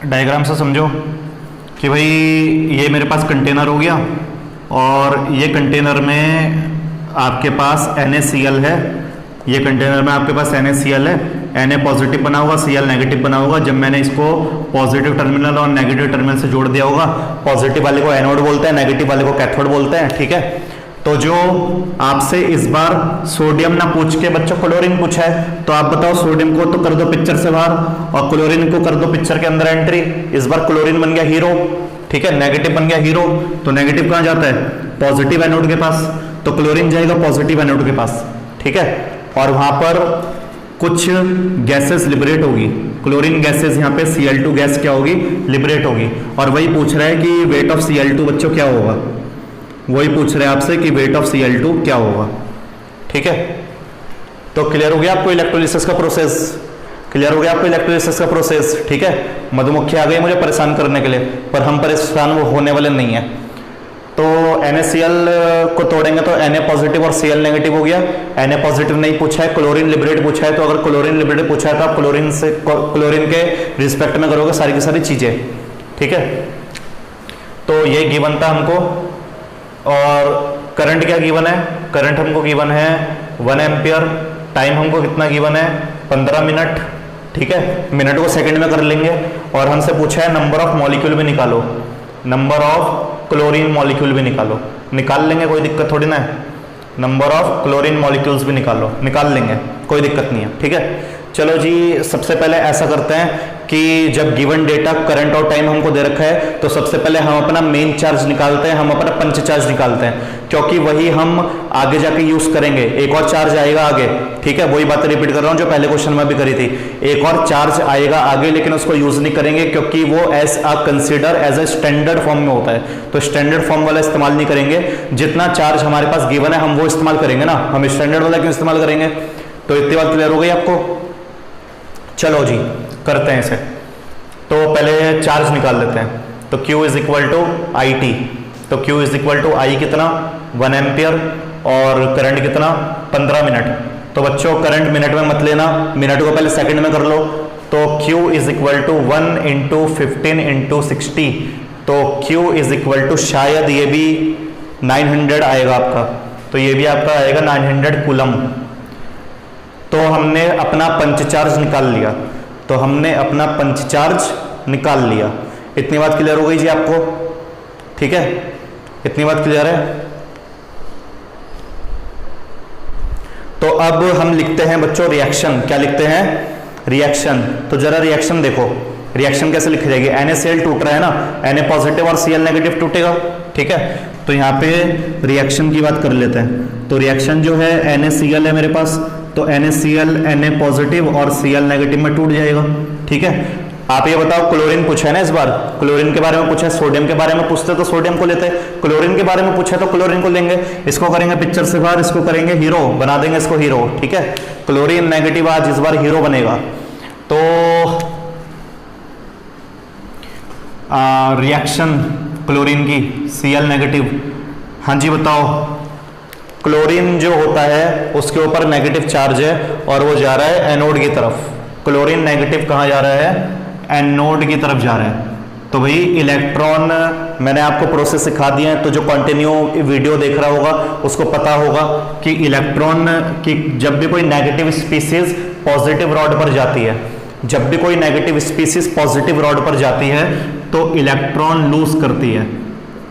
डायग्राम से समझो कि भाई ये मेरे पास कंटेनर हो गया, और ये कंटेनर में आपके पास NaCl है, ये कंटेनर में आपके पास NaCl है, Na पॉजिटिव बना होगा, Cl नेगेटिव बना होगा। जब मैंने इसको पॉजिटिव टर्मिनल और नेगेटिव टर्मिनल से जोड़ दिया होगा, पॉजिटिव वाले को एनोड बोलते हैं, नेगेटिव वाले को कैथोड बोलते हैं, ठीक है। तो जो आपसे इस बार सोडियम ना पूछ के बच्चों क्लोरीन पूछा है, तो आप बताओ सोडियम को तो कर दो पिक्चर से बाहर और क्लोरीन को कर दो पिक्चर के अंदर एंट्री। इस बार क्लोरीन बन गया हीरो, ठीक है, नेगेटिव बन गया हीरो। तो नेगेटिव कहां जाता है, पॉजिटिव एनोड के पास, तो क्लोरीन जाएगा पॉजिटिव एनोड के पास, ठीक है। और वहां पर कुछ गैसेस लिबरेट होगी, क्लोरीन गैसेस, यहाँ पे Cl2 गैस क्या होगी, लिबरेट होगी। और वही पूछ रहा है कि वेट ऑफ Cl2 बच्चों क्या होगा, वही पूछ रहे हैं आपसे कि वेट ऑफ Cl2 क्या होगा, ठीक है। तो क्लियर हो गया आपको इलेक्ट्रोलिसिस का प्रोसेस। क्लियर हो गया आपको इलेक्ट्रोलिसिस का प्रोसेस, ठीक है। मधुमक्खी आ गई मुझे परेशान करने के लिए, पर हम परेशान वो होने वाले नहीं है। तो NaCl को तोड़ेंगे तो Na पॉजिटिव और Cl नेगेटिव हो गया। Na पॉजिटिव नहीं पूछा है, क्लोरीन लिबरेट पूछा है, तो अगर क्लोरीन लिबरेट पूछा है तो आप क्लोरीन के रिस्पेक्ट में करोगे सारी की सारी चीजें, ठीक है। तो ये गिवन था हमको। और करंट क्या गिवन है? करंट हमको गिवन है 1 एम्पियर। टाइम हमको कितना गिवन है? 15 मिनट, ठीक है। मिनट को सेकंड में कर लेंगे। और हमसे पूछा है नंबर ऑफ मॉलिक्यूल भी निकालो, नंबर ऑफ क्लोरीन मॉलिक्यूल भी निकालो। निकाल लेंगे, कोई दिक्कत थोड़ी ना है। नंबर ऑफ क्लोरीन मॉलिक्यूल्स भी निकाल लेंगे, कोई दिक्कत नहीं है, ठीक है। चलो जी, सबसे पहले ऐसा करते हैं कि जब गिवन डेटा करंट और टाइम हमको दे रखा है तो सबसे पहले हम अपना मेन चार्ज निकालते हैं, हम अपना पंच चार्ज निकालते हैं, क्योंकि वही हम आगे जाके यूज करेंगे। एक और चार्ज आएगा आगे, ठीक है, वही बात रिपीट कर रहा हूं जो पहले क्वेश्चन में भी करी थी। एक और चार्ज आएगा आगे, लेकिन उसको यूज नहीं करेंगे क्योंकि वो consider as a standard form में होता है, तो स्टैंडर्ड फॉर्म वाला इस्तेमाल नहीं करेंगे। जितना चार्ज हमारे पास गिवन है हम वो इस्तेमाल करेंगे ना, हम स्टैंडर्ड वाला क्यों इस्तेमाल करेंगे? तो इतनी बात क्लियर हो गई आपको। चलो जी, करते हैं इसे। तो पहले चार्ज निकाल लेते हैं। तो Q is equal to I T. तो Q is equal to I कितना? 1 एम्पियर। और करंट कितना? 15 मिनट। तो बच्चों करंट मिनट में मत लेना, मिनट को पहले सेकंड में कर लो। तो Q is equal to 1 into 15 into 60। तो Q इज इक्वल टू, शायद ये भी 900 आएगा आपका, तो ये भी आपका आएगा 900 कूलम। तो हमने अपना पंच चार्ज निकाल लिया, तो हमने अपना पंच चार्ज निकाल लिया। इतनी बात क्लियर हो गई जी आपको, ठीक है? इतनी बात क्लियर है। तो अब हम लिखते हैं बच्चों रिएक्शन। क्या लिखते हैं? रिएक्शन। तो जरा रिएक्शन देखो, रिएक्शन कैसे लिखी जाएगी? NaCl टूट रहा है ना, Na पॉजिटिव और Cl नेगेटिव टूटेगा, ठीक है। तो यहाँ पे रिएक्शन की बात कर लेते हैं। तो रिएक्शन जो है NaCl है मेरे पास, तो NaCl Na पॉजिटिव और Cl नेगेटिव में टूट जाएगा, ठीक है। आप ये बताओ, क्लोरीन पूछा है ना इस बार, क्लोरीन के बारे में पूछा है, सोडियम के बारे में पूछते तो सोडियम को लेते, क्लोरीन के बारे में पूछा है तो क्लोरीन को लेंगे। इसको करेंगे पिक्चर से बाहर, इसको करेंगे हीरो, बना देंगे इसको हीरो, ठीक है। क्लोरीन नेगेटिव आज इस बार हीरो बनेगा। तो रिएक्शन क्लोरीन की Cl नेगेटिव, हाँ जी बताओ। क्लोरीन जो होता है उसके ऊपर नेगेटिव चार्ज है और वो जा रहा है एनोड की तरफ। क्लोरीन नेगेटिव कहाँ जा रहा है? एनोड की तरफ जा रहा है। तो भाई इलेक्ट्रॉन, मैंने आपको प्रोसेस सिखा दिया है, तो जो कंटिन्यू वीडियो देख रहा होगा उसको पता होगा कि इलेक्ट्रॉन की जब भी कोई नेगेटिव स्पीसीज पॉजिटिव रॉड पर जाती है, जब भी कोई नेगेटिव स्पीसीज पॉजिटिव रॉड पर जाती है तो इलेक्ट्रॉन लूज करती है।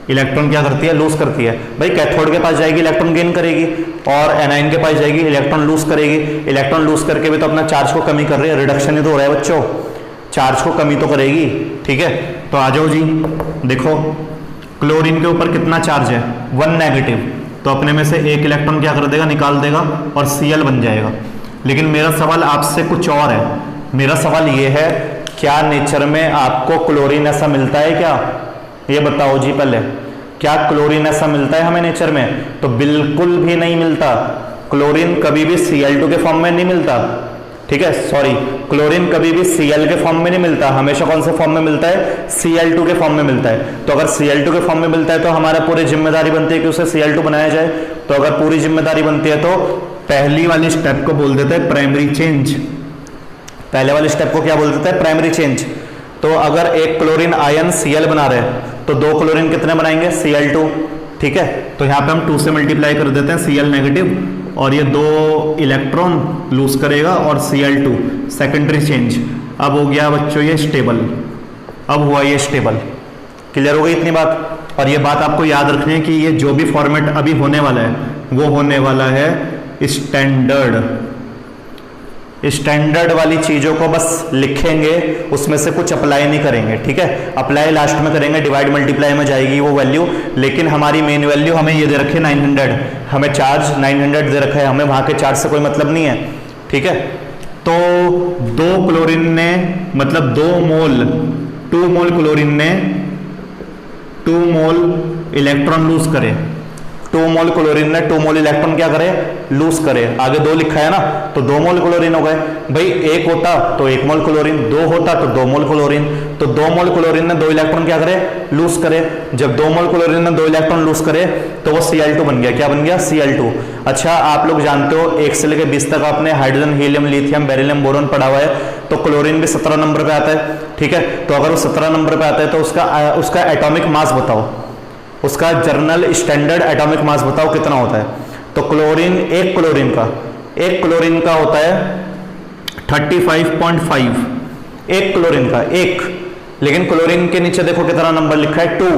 इलेक्ट्रॉन क्या करती है? लूज करती है। भाई कैथोड के पास जाएगी इलेक्ट्रॉन गेन करेगी, और एनाइन के पास जाएगी इलेक्ट्रॉन लूज करेगी। इलेक्ट्रॉन लूज करके भी तो अपना चार्ज को कमी कर रही है, रिडक्शन ही तो हो रहा है बच्चों, चार्ज को कमी तो करेगी, ठीक है। तो आ जाओ जी, देखो क्लोरीन के ऊपर कितना चार्ज है? 1 नेगेटिव। तो अपने में से एक इलेक्ट्रॉन क्या कर देगा? निकाल देगा और Cl बन जाएगा। लेकिन मेरा सवाल आपसे कुछ और है। मेरा सवाल ये है, क्या नेचर में आपको क्लोरीन ऐसा मिलता है क्या? ये बताओ जी पहले, क्या क्लोरीन ऐसा मिलता है हमें नेचर में? तो बिल्कुल भी नहीं मिलता। क्लोरीन कभी भी Cl2 के फॉर्म में नहीं मिलता, ठीक है। सॉरी, क्लोरीन कभी भी Cl के फॉर्म में नहीं मिलता, हमेशा कौन से फॉर्म में मिलता है? Cl2 के फॉर्म में मिलता है। तो अगर Cl2 के फॉर्म में मिलता है तो हमारा पूरी जिम्मेदारी बनती है कि उसे Cl2 बनाया जाए। तो अगर पूरी जिम्मेदारी बनती है तो पहली वाली स्टेप को बोल देते हैं प्राइमरी चेंज। पहले वाले स्टेप को क्या बोल देते हैं? Primary change. तो अगर एक क्लोरीन आयन Cl बना रहे हैं तो 2 क्लोरीन कितने बनाएंगे? Cl2, ठीक है। तो यहाँ पे हम 2 से मल्टीप्लाई कर देते हैं Cl नेगेटिव, और ये 2 इलेक्ट्रॉन लूज करेगा और Cl2 सेकेंडरी चेंज। अब हो गया बच्चों ये स्टेबल, अब हुआ ये स्टेबल। क्लियर हो गई इतनी बात? और ये बात आपको याद रखनी है कि ये जो भी फॉर्मेट अभी होने वाला है वो होने वाला है स्टैंडर्ड। स्टैंडर्ड वाली चीजों को बस लिखेंगे, उसमें से कुछ अप्लाई नहीं करेंगे, ठीक है। अप्लाई लास्ट में करेंगे, डिवाइड मल्टीप्लाई में जाएगी वो वैल्यू, लेकिन हमारी मेन वैल्यू हमें ये दे रखी है 900, हमें चार्ज 900 दे रखा है, हमें वहां के चार्ज से कोई मतलब नहीं है, ठीक है। तो 2 क्लोरीन ने, मतलब 2 मोल क्लोरीन ने 2 मोल इलेक्ट्रॉन लूज करे, 2 मोल क्लोरीन ने 2 मोल इलेक्ट्रॉन क्या करे, लूज करे। आगे 2 लिखा है ना, तो 2 मोल क्लोरीन हो गए। भाई 1 होता तो 1 मोल क्लोरीन, 2 होता तो 2 मोल क्लोरीन। तो 2 मोल क्लोरीन ने 2 इलेक्ट्रॉन क्या करे, लूज करे। जब 2 मोल क्लोरीन ने 2 इलेक्ट्रॉन लूज करे तो वो Cl2 बन गया। क्या बन गया, Cl2। अच्छा, आप लोग जानते हो 1 से लेकर 20 तक आपने hydrogen, helium, lithium, beryllium, boron पढ़ा हुआ है। तो क्लोरीन भी 17 नंबर पे आता है, ठीक है। तो अगर वो 17 नंबर पे आता है तो उसका एटॉमिक मास बताओ, उसका जर्नल स्टैंडर्ड एटॉमिक मास बताओ कितना होता है। तो क्लोरीन, एक क्लोरीन का होता है 35.5, एक क्लोरीन का, एक। लेकिन क्लोरीन के नीचे देखो कितना नंबर लिखा है, 2।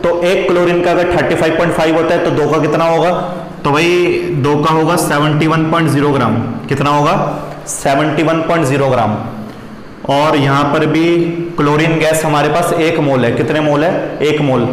तो एक क्लोरीन का अगर 35.5 होता है तो 2 का कितना होगा, तो भाई 2 का होगा 71.0 ग्राम। कितना होगा, 71.0 ग्राम। और यहां पर भी क्लोरीन गैस हमारे पास 1 मोल है। कितने मोल है, 1 मोल।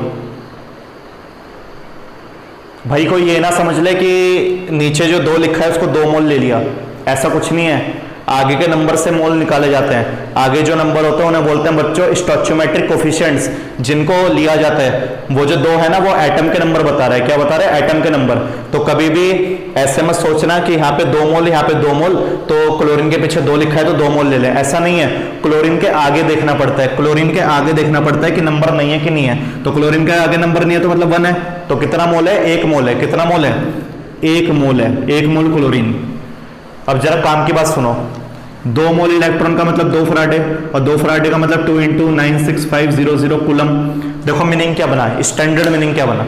भाई कोई ये ना समझ ले कि नीचे जो 2 लिखा है उसको 2 मोल ले लिया, ऐसा कुछ नहीं है। आगे के नंबर से मोल निकाले जाते हैं। आगे जो नंबर होते हैं उन्हें बोलते हैं बच्चों स्टोइचियोमेट्रिक कोफिशिएंट्स, जिनको लिया जाता है। वो जो 2 है ना, वो एटम के नंबर बता रहा है। क्या बता रहा है, एटम के नंबर। तो कभी भी ऐसे मत सोचना कि यहाँ पे 2 मोल, यहाँ पे 2 मोल, तो क्लोरीन के पीछे 2 लिखा है तो 2 मोल ले लें, ऐसा नहीं है। क्लोरीन के आगे देखना पड़ता है, क्लोरीन के आगे देखना पड़ता है कि नंबर नहीं है कि नहीं है। तो क्लोरीन के आगे नंबर नहीं है तो मतलब 1 है। तो कितना मोल है, 1 मोल है। कितना मोल है, 1 मोल है, 1 मोल क्लोरीन। अब जरा काम की बात सुनो, 2 मोल इलेक्ट्रॉन का मतलब 2 फराडे, और 2 फराडे का मतलब 2 × 96500 कूलम। देखो मीनिंग क्या बना, स्टैंडर्ड मीनिंग क्या बना।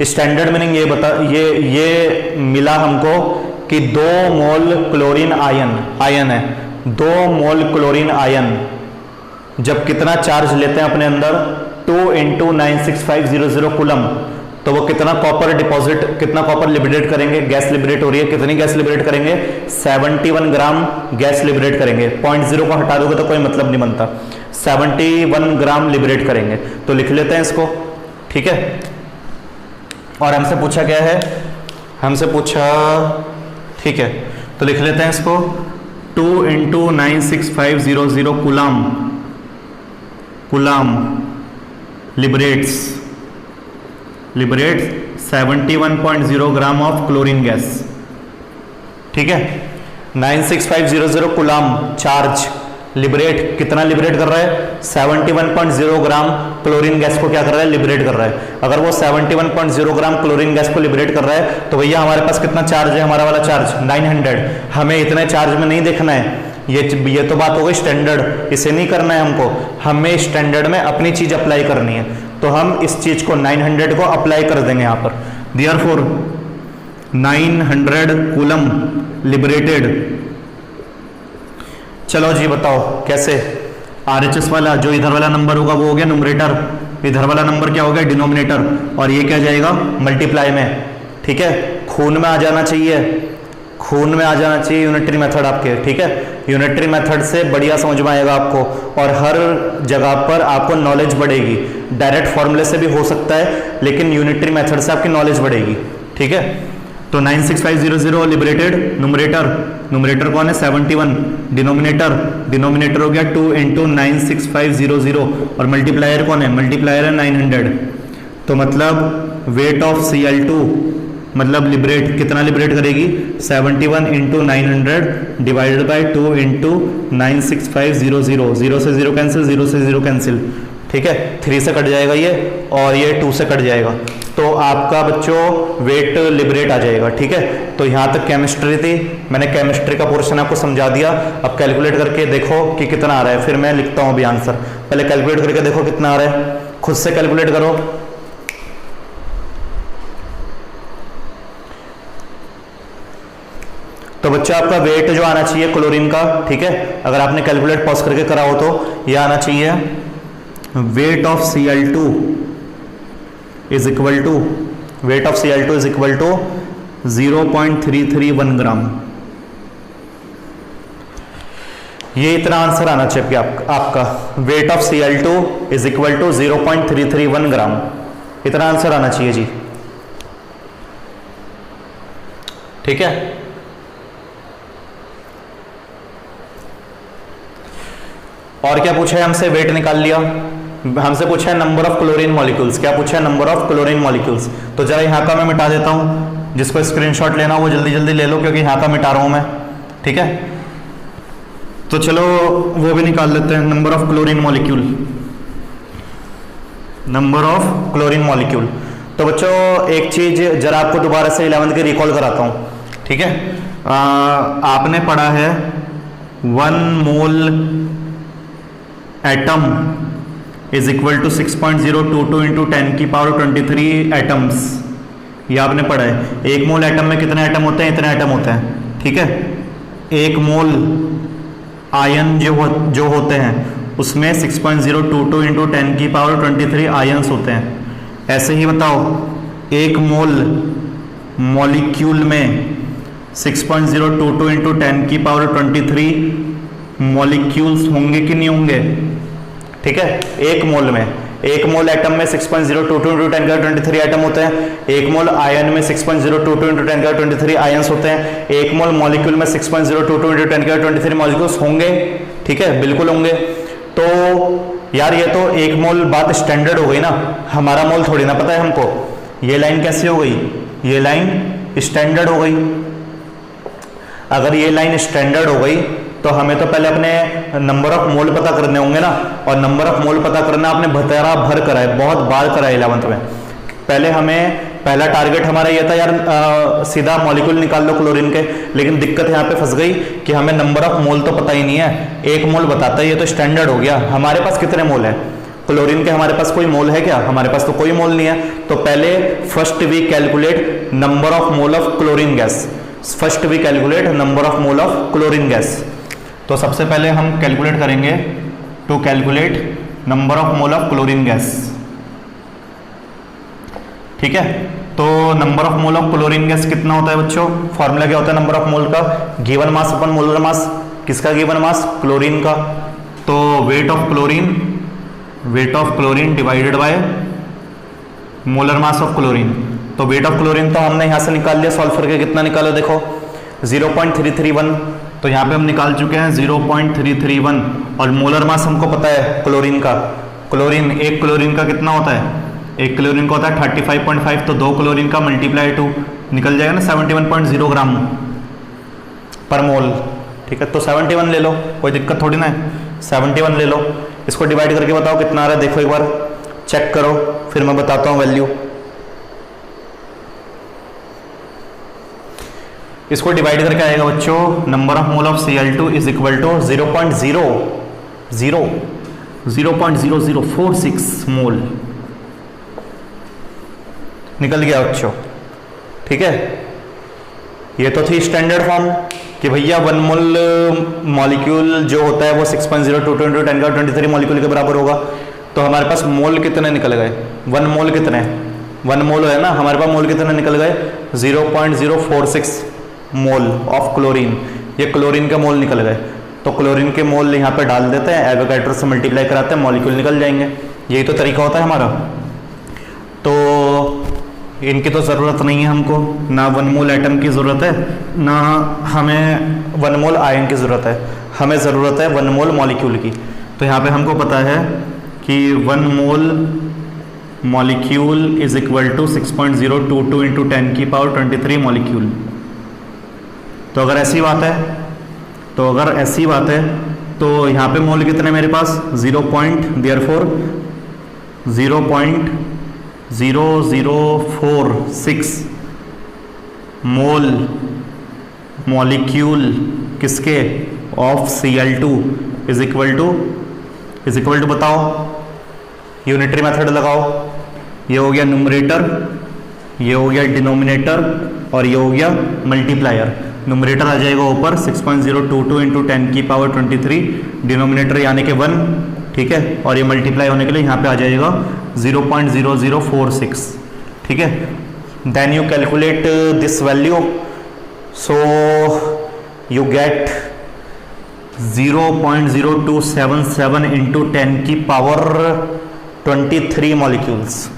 स्टैंडर्ड मीनिंग ये बता, ये मिला हमको कि 2 मोल क्लोरीन आयन है। 2 मोल क्लोरीन आयन जब कितना चार्ज लेते हैं अपने अंदर, 2 × 96500 कूलम, तो वो कितना कॉपर डिपॉजिट, कितना कॉपर लिबरेट करेंगे, गैस लिबरेट हो रही है। कितनी गैस लिबरेट करेंगे, 71 ग्राम गैस लिबरेट करेंगे। 0.0 को हटा दोगे तो कोई मतलब नहीं बनता, 71 ग्राम लिबरेट करेंगे। तो लिख लेते हैं इसको, ठीक है। और हमसे पूछा क्या है, हमसे पूछा, ठीक है, तो लिख लेते हैं इसको 2 × 96500 coulomb liberates 71.0 gram of chlorine gas, ठीक है। 96500 कूलम चार्ज लिबरेट, कितना लिबरेट कर रहा है, 71.0 ग्राम क्लोरीन गैस को क्या कर रहा है, लिबरेट कर रहा है। अगर वो 71.0 ग्राम क्लोरीन गैस को लिबरेट कर रहा है तो भैया हमारे पास कितना चार्ज है, हमारा वाला चार्ज 900। हमें इतने चार्ज में नहीं देखना है, ये तो बात हो गई स्टैंडर्ड, इसे नहीं करना है हमको। हमें स्टैंडर्ड में अपनी चीज अप्लाई करनी है, तो हम इस चीज को 900 को अप्लाई कर देंगे यहां पर। Therefore 900 coulomb liberated. चलो जी बताओ कैसे। RHS वाला जो इधर वाला नंबर होगा वो हो गया न्यूमरेटर, इधर वाला नंबर क्या हो गया, डिनोमिनेटर, और ये क्या जाएगा मल्टीप्लाई में, ठीक है। खून में आ जाना चाहिए, खून में आ जाना चाहिए यूनिटरी मेथड आपके, ठीक है। यूनिटरी मेथड से बढ़िया समझ में आएगा आपको, और हर जगह पर आपको नॉलेज बढ़ेगी। डायरेक्ट फॉर्मूले से भी हो सकता है, लेकिन यूनिटरी मेथड से आपकी नॉलेज बढ़ेगी, ठीक है। तो 96500 लिबरेटेड, न्यूमरेटर कौन है 71, डिनोमिनेटर हो गया 2 × 96500, और मल्टीप्लायर कौन है, मल्टीप्लायर है 900। तो मतलब वेट ऑफ Cl2 मतलब लिबरेट, कितना लिबरेट करेगी, 71 × 900 डिवाइडेड बाय 2 × 96500। 0 से 0 कैंसिल, 0 से 0 कैंसिल, ठीक है। 3 से कट जाएगा ये, और ये 2 से कट जाएगा, तो आपका बच्चों वेट लिबरेट आ जाएगा, ठीक है। तो यहाँ तक केमिस्ट्री थी, मैंने केमिस्ट्री का पोर्शन आपको समझा दिया। अब कैलकुलेट करके देखो कि कितना आ रहा है, फिर मैं लिखता हूँ अभी आंसर। पहले कैलकुलेट करके देखो कितना आ रहा है, खुद से कैलकुलेट करो। तो बच्चा आपका वेट जो आना चाहिए क्लोरीन का, ठीक है, अगर आपने कैलकुलेट पॉज करके करा हो तो ये आना चाहिए, weight of Cl2 is equal to, weight of Cl2 is equal to 0.331 gram. ये इतना आंसर आना चाहिए आपका weight of Cl2 is equal to 0.331 gram, इतना आंसर आना चाहिए जी, ठीक है। और क्या पूछा है हमसे, वेट निकाल लिया, हमसे पूछा है नंबर ऑफ क्लोरीन मॉलिक्यूल्स, क्या पूछा है? Number of chlorine molecules. तो जरा यहाँ का मैं मिटा देता हूँ, जिसको स्क्रीनशॉट लेना वो जल्दी जल्दी ले लो, क्योंकि यहाँ का मिटा रहा हूँ मैं, ठीक है। तो चलो वो भी निकाल लेते हैं, number of chlorine molecule, number of chlorine molecule. तो बच्चों एक चीज जरा आपको दोबारा से 11th के रिकॉल कराता हूँ, ठीक है। आपने पढ़ा है 1 mole atom is equal to 6.022 into 10 की पावर 23 एटम्स, ये आपने पढ़ा है। 1 मोल एटम में कितने एटम होते हैं? इतने एटम होते हैं, ठीक है। 1 मोल आयन जो होते हैं उसमें 6.022 इंटू 10 की पावर 23 आयन्स होते हैं। ऐसे ही बताओ 1 मोल मॉलिक्यूल में 6.022 इंटू 10 की पावर 23 मॉलिक्यूल्स होंगे कि नहीं होंगे? ठीक है, 1 मोल में, 1 मोल एटम में 6.022 इंटू 10 का 23 एटम होते हैं। 1 मोल आयन में 6.022 इंटू 10 का 23 आयन्स होते हैं। 1 मोल मॉलिक्यूल में 6.022 इंटू 10 का 23 मॉलिक्यूल्स होंगे, ठीक है, बिल्कुल होंगे। तो यार ये तो 1 मोल बात स्टैंडर्ड हो गई ना, हमारा मोल थोड़ी ना पता है हमको। ये लाइन कैसे हो गई? ये लाइन स्टैंडर्ड हो गई। अगर ये लाइन स्टैंडर्ड हो गई तो हमें तो पहले अपने नंबर ऑफ मोल पता करने होंगे ना, और नंबर ऑफ मोल पता करना आपने भतेरा भर करा है, बहुत बार करा है 11th में। पहले हमें पहला टारगेट हमारा ये था यार सीधा मॉलिक्यूल निकाल लो क्लोरीन के, लेकिन दिक्कत यहाँ पे फंस गई कि हमें नंबर ऑफ मोल तो पता ही नहीं है। 1 मोल बताता है, ये तो स्टैंडर्ड हो गया। हमारे पास कितने मोल है क्लोरीन के? हमारे पास कोई मोल है क्या? हमारे पास तो कोई मोल नहीं है। तो पहले first we calculate number of mole of chlorine gas, first we calculate number of mole of chlorine gas. तो सबसे पहले हम कैलकुलेट करेंगे to calculate number of mole of chlorine gas, ठीक है। तो number of mole of chlorine gas कितना होता है बच्चों? फॉर्मूला क्या होता है नंबर ऑफ मोल का? गिवन मास अपन मोलर मास। किसका गिवन मास? क्लोरीन का। तो weight of chlorine divided by molar mass of chlorine. तो वेट ऑफ क्लोरीन तो हमने यहां से निकाल लिया, सॉल्व करके कितना निकाला देखो 0.331। तो यहाँ पे हम निकाल चुके हैं 0.331, और मोलर मास हमको पता है क्लोरीन का। क्लोरीन, एक क्लोरीन का कितना होता है? एक क्लोरीन का होता है 35.5, तो 2 क्लोरीन का मल्टीप्लाई 2 निकल जाएगा ना 71.0 ग्राम पर मोल, ठीक है। तो 71 ले लो, कोई दिक्कत थोड़ी ना है, 71 ले लो। इसको डिवाइड करके बताओ कितना आ रहा है, देखो एक बार चेक करो, फिर मैं बताता हूँ वैल्यू। इसको डिवाइड करके आएगा बच्चों number of mole of Cl2 is equal to 0.0046 mole निकल गया बच्चों, ठीक है। ये तो थी स्टैंडर्ड फॉर्म कि भैया 1 मोल मॉलिक्यूल जो होता है वो 6.022 इंटू 10 का 23 मॉलिक्यूल के बराबर होगा। तो हमारे पास मोल कितने निकल गए? 1 मोल कितने? 1 मोल है ना, हमारे पास मोल कितने निकल गए? 0.046 मोल ऑफ क्लोरीन। ये क्लोरीन के मोल निकल गए। तो क्लोरीन के मोल यहाँ पे डाल देते हैं, एवोगैड्रो से मल्टीप्लाई कराते हैं, मॉलिक्यूल निकल जाएंगे। यही तो तरीका होता है हमारा। तो इनकी तो ज़रूरत नहीं है हमको, ना 1 मोल एटम की ज़रूरत है, ना हमें 1 मोल आयन की ज़रूरत है, हमें ज़रूरत है 1 मोल मॉलिक्यूल की। तो यहाँ पे हमको पता है कि 1 mole molecule is equal to 6.022 into 10 की पावर 23 मॉलिक्यूल। तो अगर ऐसी बात है तो यहाँ पे मोल कितने मेरे पास? 0.0046 मोल मॉलिक्यूल किसके? Of Cl2 is equal to बताओ, यूनिटरी मेथड लगाओ। ये हो गया न्यूमरेटर, ये हो गया डिनोमिनेटर, और ये हो गया मल्टीप्लायर। न्यूमरेटर आ जाएगा ऊपर 6.022 इंटू 10 की पावर 23, डिनोमिनेटर यानी कि 1, ठीक है, और ये मल्टीप्लाई होने के लिए यहाँ पे आ जाएगा 0.0046, ठीक है। Then you calculate this value, so you get 0.0277 into 10 की पावर 23 मॉलिक्यूल्स।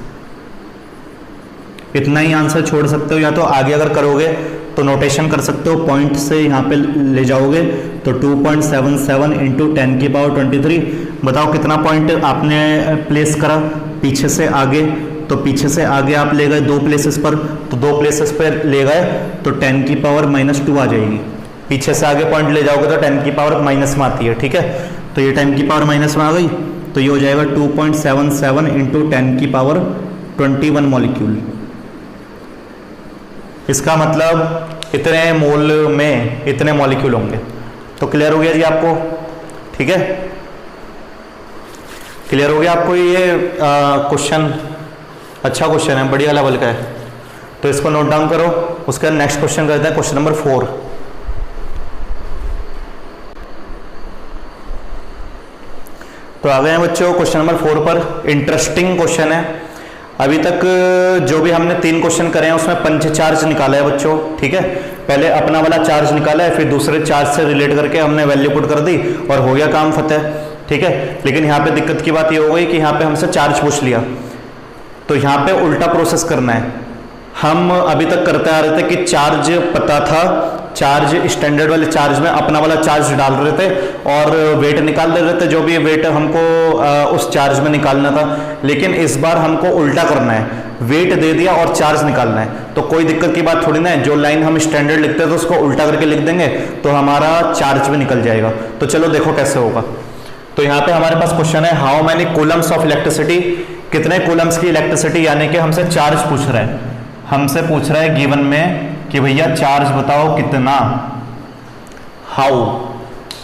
इतना ही आंसर छोड़ सकते हो, या तो आगे अगर करोगे तो नोटेशन कर सकते हो, पॉइंट से यहाँ पे ले जाओगे तो 2.77 इंटू 10 की पावर 23। बताओ कितना पॉइंट आपने प्लेस करा पीछे से आगे, तो पीछे से आगे आप ले गए 2 प्लेसेस पर, तो 2 प्लेसेस पर ले गए तो 10 की पावर -2 आ जाएगी। पीछे से आगे पॉइंट ले जाओगे तो 10 की पावर माइनस में आती है, ठीक है। तो ये 10 की पावर माइनस में आ गई, तो ये हो जाएगा 2.77 इंटू 10 की पावर 21 मॉलिक्यूल। इसका मतलब इतने मोल में इतने मॉलिक्यूल होंगे। तो क्लियर हो गया जी आपको, ठीक है। क्लियर हो गया आपको ये क्वेश्चन? अच्छा क्वेश्चन है, बढ़िया लेवल का है, तो इसको नोट डाउन करो। उसका नेक्स्ट क्वेश्चन करते हैं, क्वेश्चन नंबर 4। तो आ गए हैं बच्चों क्वेश्चन नंबर 4 पर। इंटरेस्टिंग क्वेश्चन है। अभी तक जो भी हमने 3 क्वेश्चन करे हैं उसमें पंच चार्ज निकाला है बच्चों, ठीक है। पहले अपना वाला चार्ज निकाला है, फिर दूसरे चार्ज से रिलेट करके हमने वैल्यू पुट कर दी और हो गया काम फतेह, ठीक है। लेकिन यहाँ पे दिक्कत की बात ये हो गई कि यहाँ पे हमसे चार्ज पूछ लिया, तो यहाँ पे उल्टा प्रोसेस करना है। हम अभी तक करते आ रहे थे कि चार्ज पता था, चार्ज स्टैंडर्ड वाले चार्ज में अपना वाला चार्ज डाल रहे थे और वेट निकाल दे रहे थे, जो भी वेट हमको उस चार्ज में निकालना था। लेकिन इस बार हमको उल्टा करना है, वेट दे दिया और चार्ज निकालना है। तो कोई दिक्कत की बात थोड़ी ना है, जो लाइन हम स्टैंडर्ड लिखते हैं तो उसको उल्टा करके लिख देंगे तो हमारा चार्ज भी निकल जाएगा। तो चलो देखो कैसे होगा। तो यहाँ पे हमारे पास क्वेश्चन है, how many Coulomb's of electricity, कितने कूलम्स की इलेक्ट्रिसिटी, यानी कि हमसे चार्ज पूछ रहा है। हमसे पूछ रहा है गिवन में कि भैया चार्ज बताओ कितना, हाउ,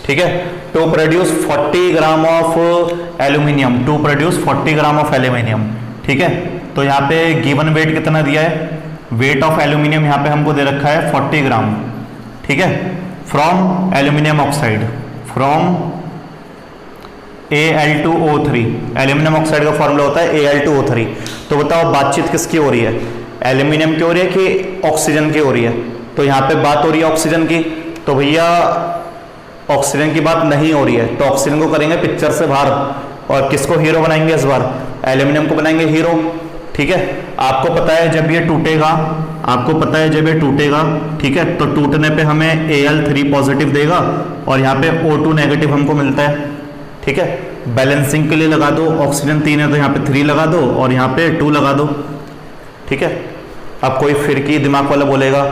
ठीक है। To produce 40 gram of aluminium, to produce 40 gram of aluminium, ठीक है। तो यहाँ पे गिवन वेट कितना दिया है, वेट ऑफ एल्यूमिनियम यहाँ पे हमको दे रखा है 40 ग्राम, ठीक है। From aluminium oxide, from Al2O3, aluminium oxide का फॉर्मूला होता है Al2O3। तो बताओ बातचीत किसकी हो रही है, एल्यूमिनियम की हो रही है कि ऑक्सीजन की हो रही है? तो यहाँ पे बात हो रही है ऑक्सीजन की, तो भैया ऑक्सीजन की बात नहीं हो रही है, तो ऑक्सीजन को करेंगे पिक्चर से बाहर और किसको हीरो बनाएंगे इस बार, एल्यूमिनियम को बनाएंगे हीरो, ठीक है। आपको पता है जब ये टूटेगा, आपको पता है जब ये टूटेगा, ठीक है, तो टूटने पे हमें Al3 पॉजिटिव देगा और यहाँ पे O2 नेगेटिव हमको मिलता है, ठीक है। बैलेंसिंग के लिए लगा दो, ऑक्सीजन 3 है तो यहाँ पे 3 लगा दो और यहाँ पे 2 लगा दो, ठीक है। अब कोई फिरकी दिमाग वाला बोलेगा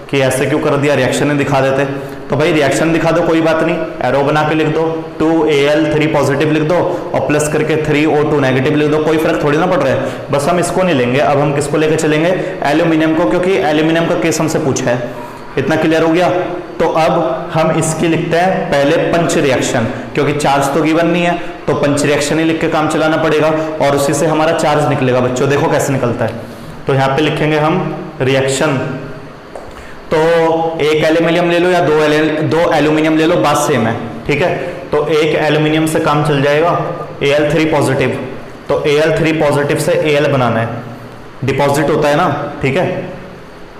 कि ऐसे क्यों कर दिया, रिएक्शन दिखा देते। तो भाई रिएक्शन दिखा दो, कोई बात नहीं, एरो बना के लिख दो, 2Al3 पॉजिटिव लिख दो और प्लस करके 3O2 नेगेटिव लिख दो, कोई फर्क थोड़ी ना पड़ रहा है। बस हम इसको नहीं लेंगे, अब हम किसको लेके चलेंगे, एल्यूमिनियम को, क्योंकि एल्यूमिनियम का केस हमसे पूछा है। इतना क्लियर हो गया। तो अब हम इसकी लिखते हैं पहले पंच रिएक्शन, क्योंकि चार्ज तो गिवन नहीं है, तो पंच रिएक्शन ही लिख के काम चलाना पड़ेगा और उसी से हमारा चार्ज निकलेगा। बच्चों देखो कैसे निकलता है, तो यहाँ पे लिखेंगे हम रिएक्शन। तो एक एल्यूमिनियम ले लो या दो एल्यूमिनियम ले लो, बात सेम है, ठीक है। तो एक एल्यूमिनियम से काम चल जाएगा, Al3 पॉजिटिव, तो Al3 पॉजिटिव से Al बनाना है, डिपॉजिट होता है ना, ठीक है।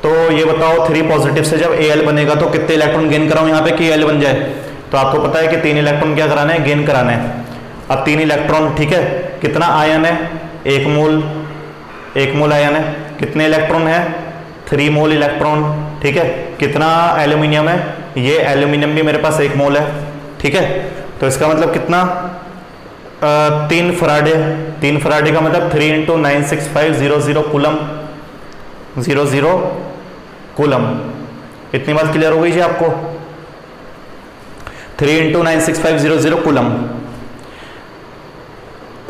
तो ये बताओ 3 पॉजिटिव से जब Al बनेगा तो कितने इलेक्ट्रॉन गेन कराऊं यहाँ पे कि Al बन जाए? तो आपको पता है कि 3 इलेक्ट्रॉन क्या कराना है, गेन कराना है। अब 3 इलेक्ट्रॉन, ठीक है, कितना आयन है, 1 मोल आयन है। कितने इलेक्ट्रॉन है, 3 मोल इलेक्ट्रॉन, ठीक है। कितना एल्यूमिनियम है, ये एल्यूमिनियम भी मेरे पास 1 मोल है, ठीक है। तो इसका मतलब कितना, 3 फराडे, 3 फराडे का मतलब 3 × 96500 कूलम, 00 कूलम। इतनी बात क्लियर हो गई जी आपको, 3 × 96500 कूलम।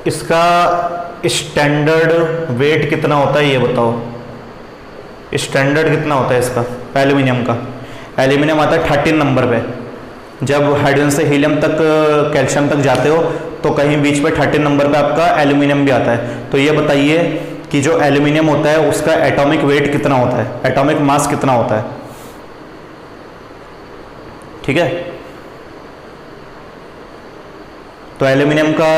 इसका स्टैंडर्ड वेट कितना होता है ये बताओ, स्टैंडर्ड कितना होता है इसका एल्यूमिनियम का? एल्यूमिनियम आता है 13 नंबर पे। जब हाइड्रोजन से हीलियम तक, कैल्शियम तक जाते हो तो कहीं बीच में 13 नंबर पे आपका एल्यूमिनियम भी आता है। तो ये बताइए कि जो एल्यूमिनियम होता है उसका एटॉमिक वेट कितना होता है, एटॉमिक मास कितना होता है, ठीक है। तो एल्यूमिनियम का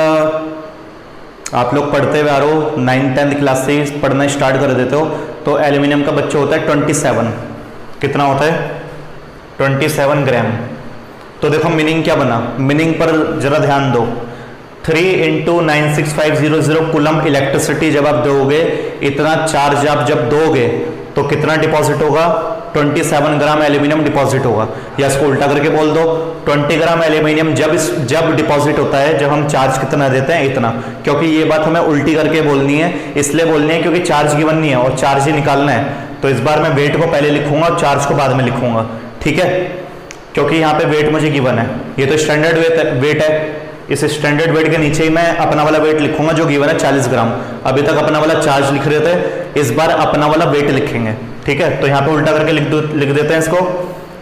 आप लोग पढ़ते हुए आ रहे हो, 9th-10th क्लास से पढ़ना स्टार्ट कर देते हो, तो एल्यूमिनियम का बच्चा होता है 27, कितना होता है, 27 ग्राम। तो देखो मीनिंग क्या बना, मीनिंग पर जरा ध्यान दो। 3 × 96500 कूलम इलेक्ट्रिसिटी जब आप दोगे, इतना चार्ज आप जब दोगे तो कितना डिपॉजिट होगा, 27 ग्राम एल्यूमिनियम डिपॉजिट होगा, या इसको उल्टा करके बोल दो 20 ग्राम एल्यूमिनियम जब डिपॉजिट होता है, जब हम चार्ज कितना देते हैं इतना, क्योंकि ये बात हमें उल्टी करके बोलनी है, इसलिए बोलनी है क्योंकि चार्ज गिवन नहीं है और चार्ज ही निकालना है। तो इस बार मैं वेट को पहले लिखूंगा और चार्ज को बाद में लिखूंगा, ठीक है, क्योंकि यहाँ पे वेट मुझे गिवन है। ये तो स्टैंडर्ड वेट है, इस स्टैंडर्ड वेट के नीचे ही मैं अपना वाला वेट लिखूंगा जो गिवन है 40 ग्राम। अभी तक अपना वाला चार्ज लिख रहे थे, इस बार अपना वाला वेट लिखेंगे, ठीक है। तो यहाँ पे उल्टा करके लिख देते हैं इसको।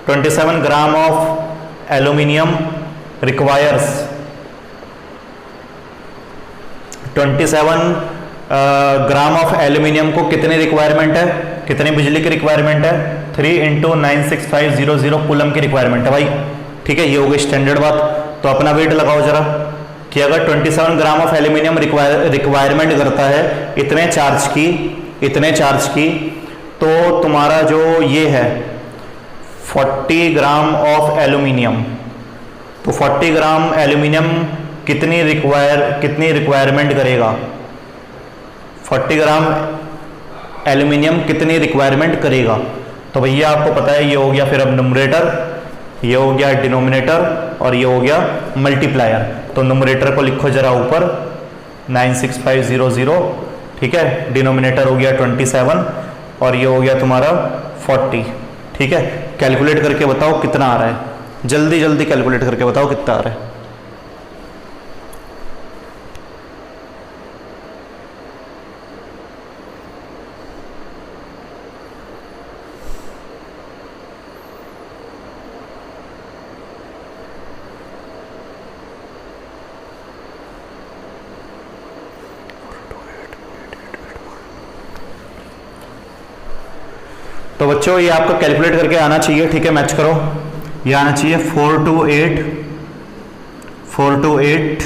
27 ग्राम of aluminium requires 27 gram of aluminium को कितनी रिक्वायरमेंट है, कितनी बिजली की रिक्वायरमेंट है, 3 × 96500 कूलम की रिक्वायरमेंट है भाई, ठीक है। ये हो गई स्टैंडर्ड बात। तो अपना वेट लगाओ जरा कि अगर 27 ग्राम ऑफ एल्यूमिनियम रिक्वायरमेंट करता है इतने चार्ज की, तो तुम्हारा जो ये है 40 ग्राम ऑफ एल्यूमिनियम, तो 40 ग्राम एल्यूमिनियम कितनी रिक्वायरमेंट करेगा, 40 ग्राम एल्यूमिनियम कितनी रिक्वायरमेंट करेगा। तो भैया आपको पता है ये हो गया फिर अब न्यूमरेटर, ये हो गया डिनोमिनेटर और ये हो गया मल्टीप्लायर। तो न्यूमरेटर को लिखो जरा ऊपर 96500, ठीक है, डिनोमिनेटर हो गया 27 और ये हो गया तुम्हारा 40, ठीक है। कैलकुलेट करके बताओ कितना आ रहा है, जल्दी जल्दी कैलकुलेट करके बताओ कितना आ रहा है। तो बच्चों ये आपको कैलकुलेट करके आना चाहिए, ठीक है, मैच करो, ये आना चाहिए 428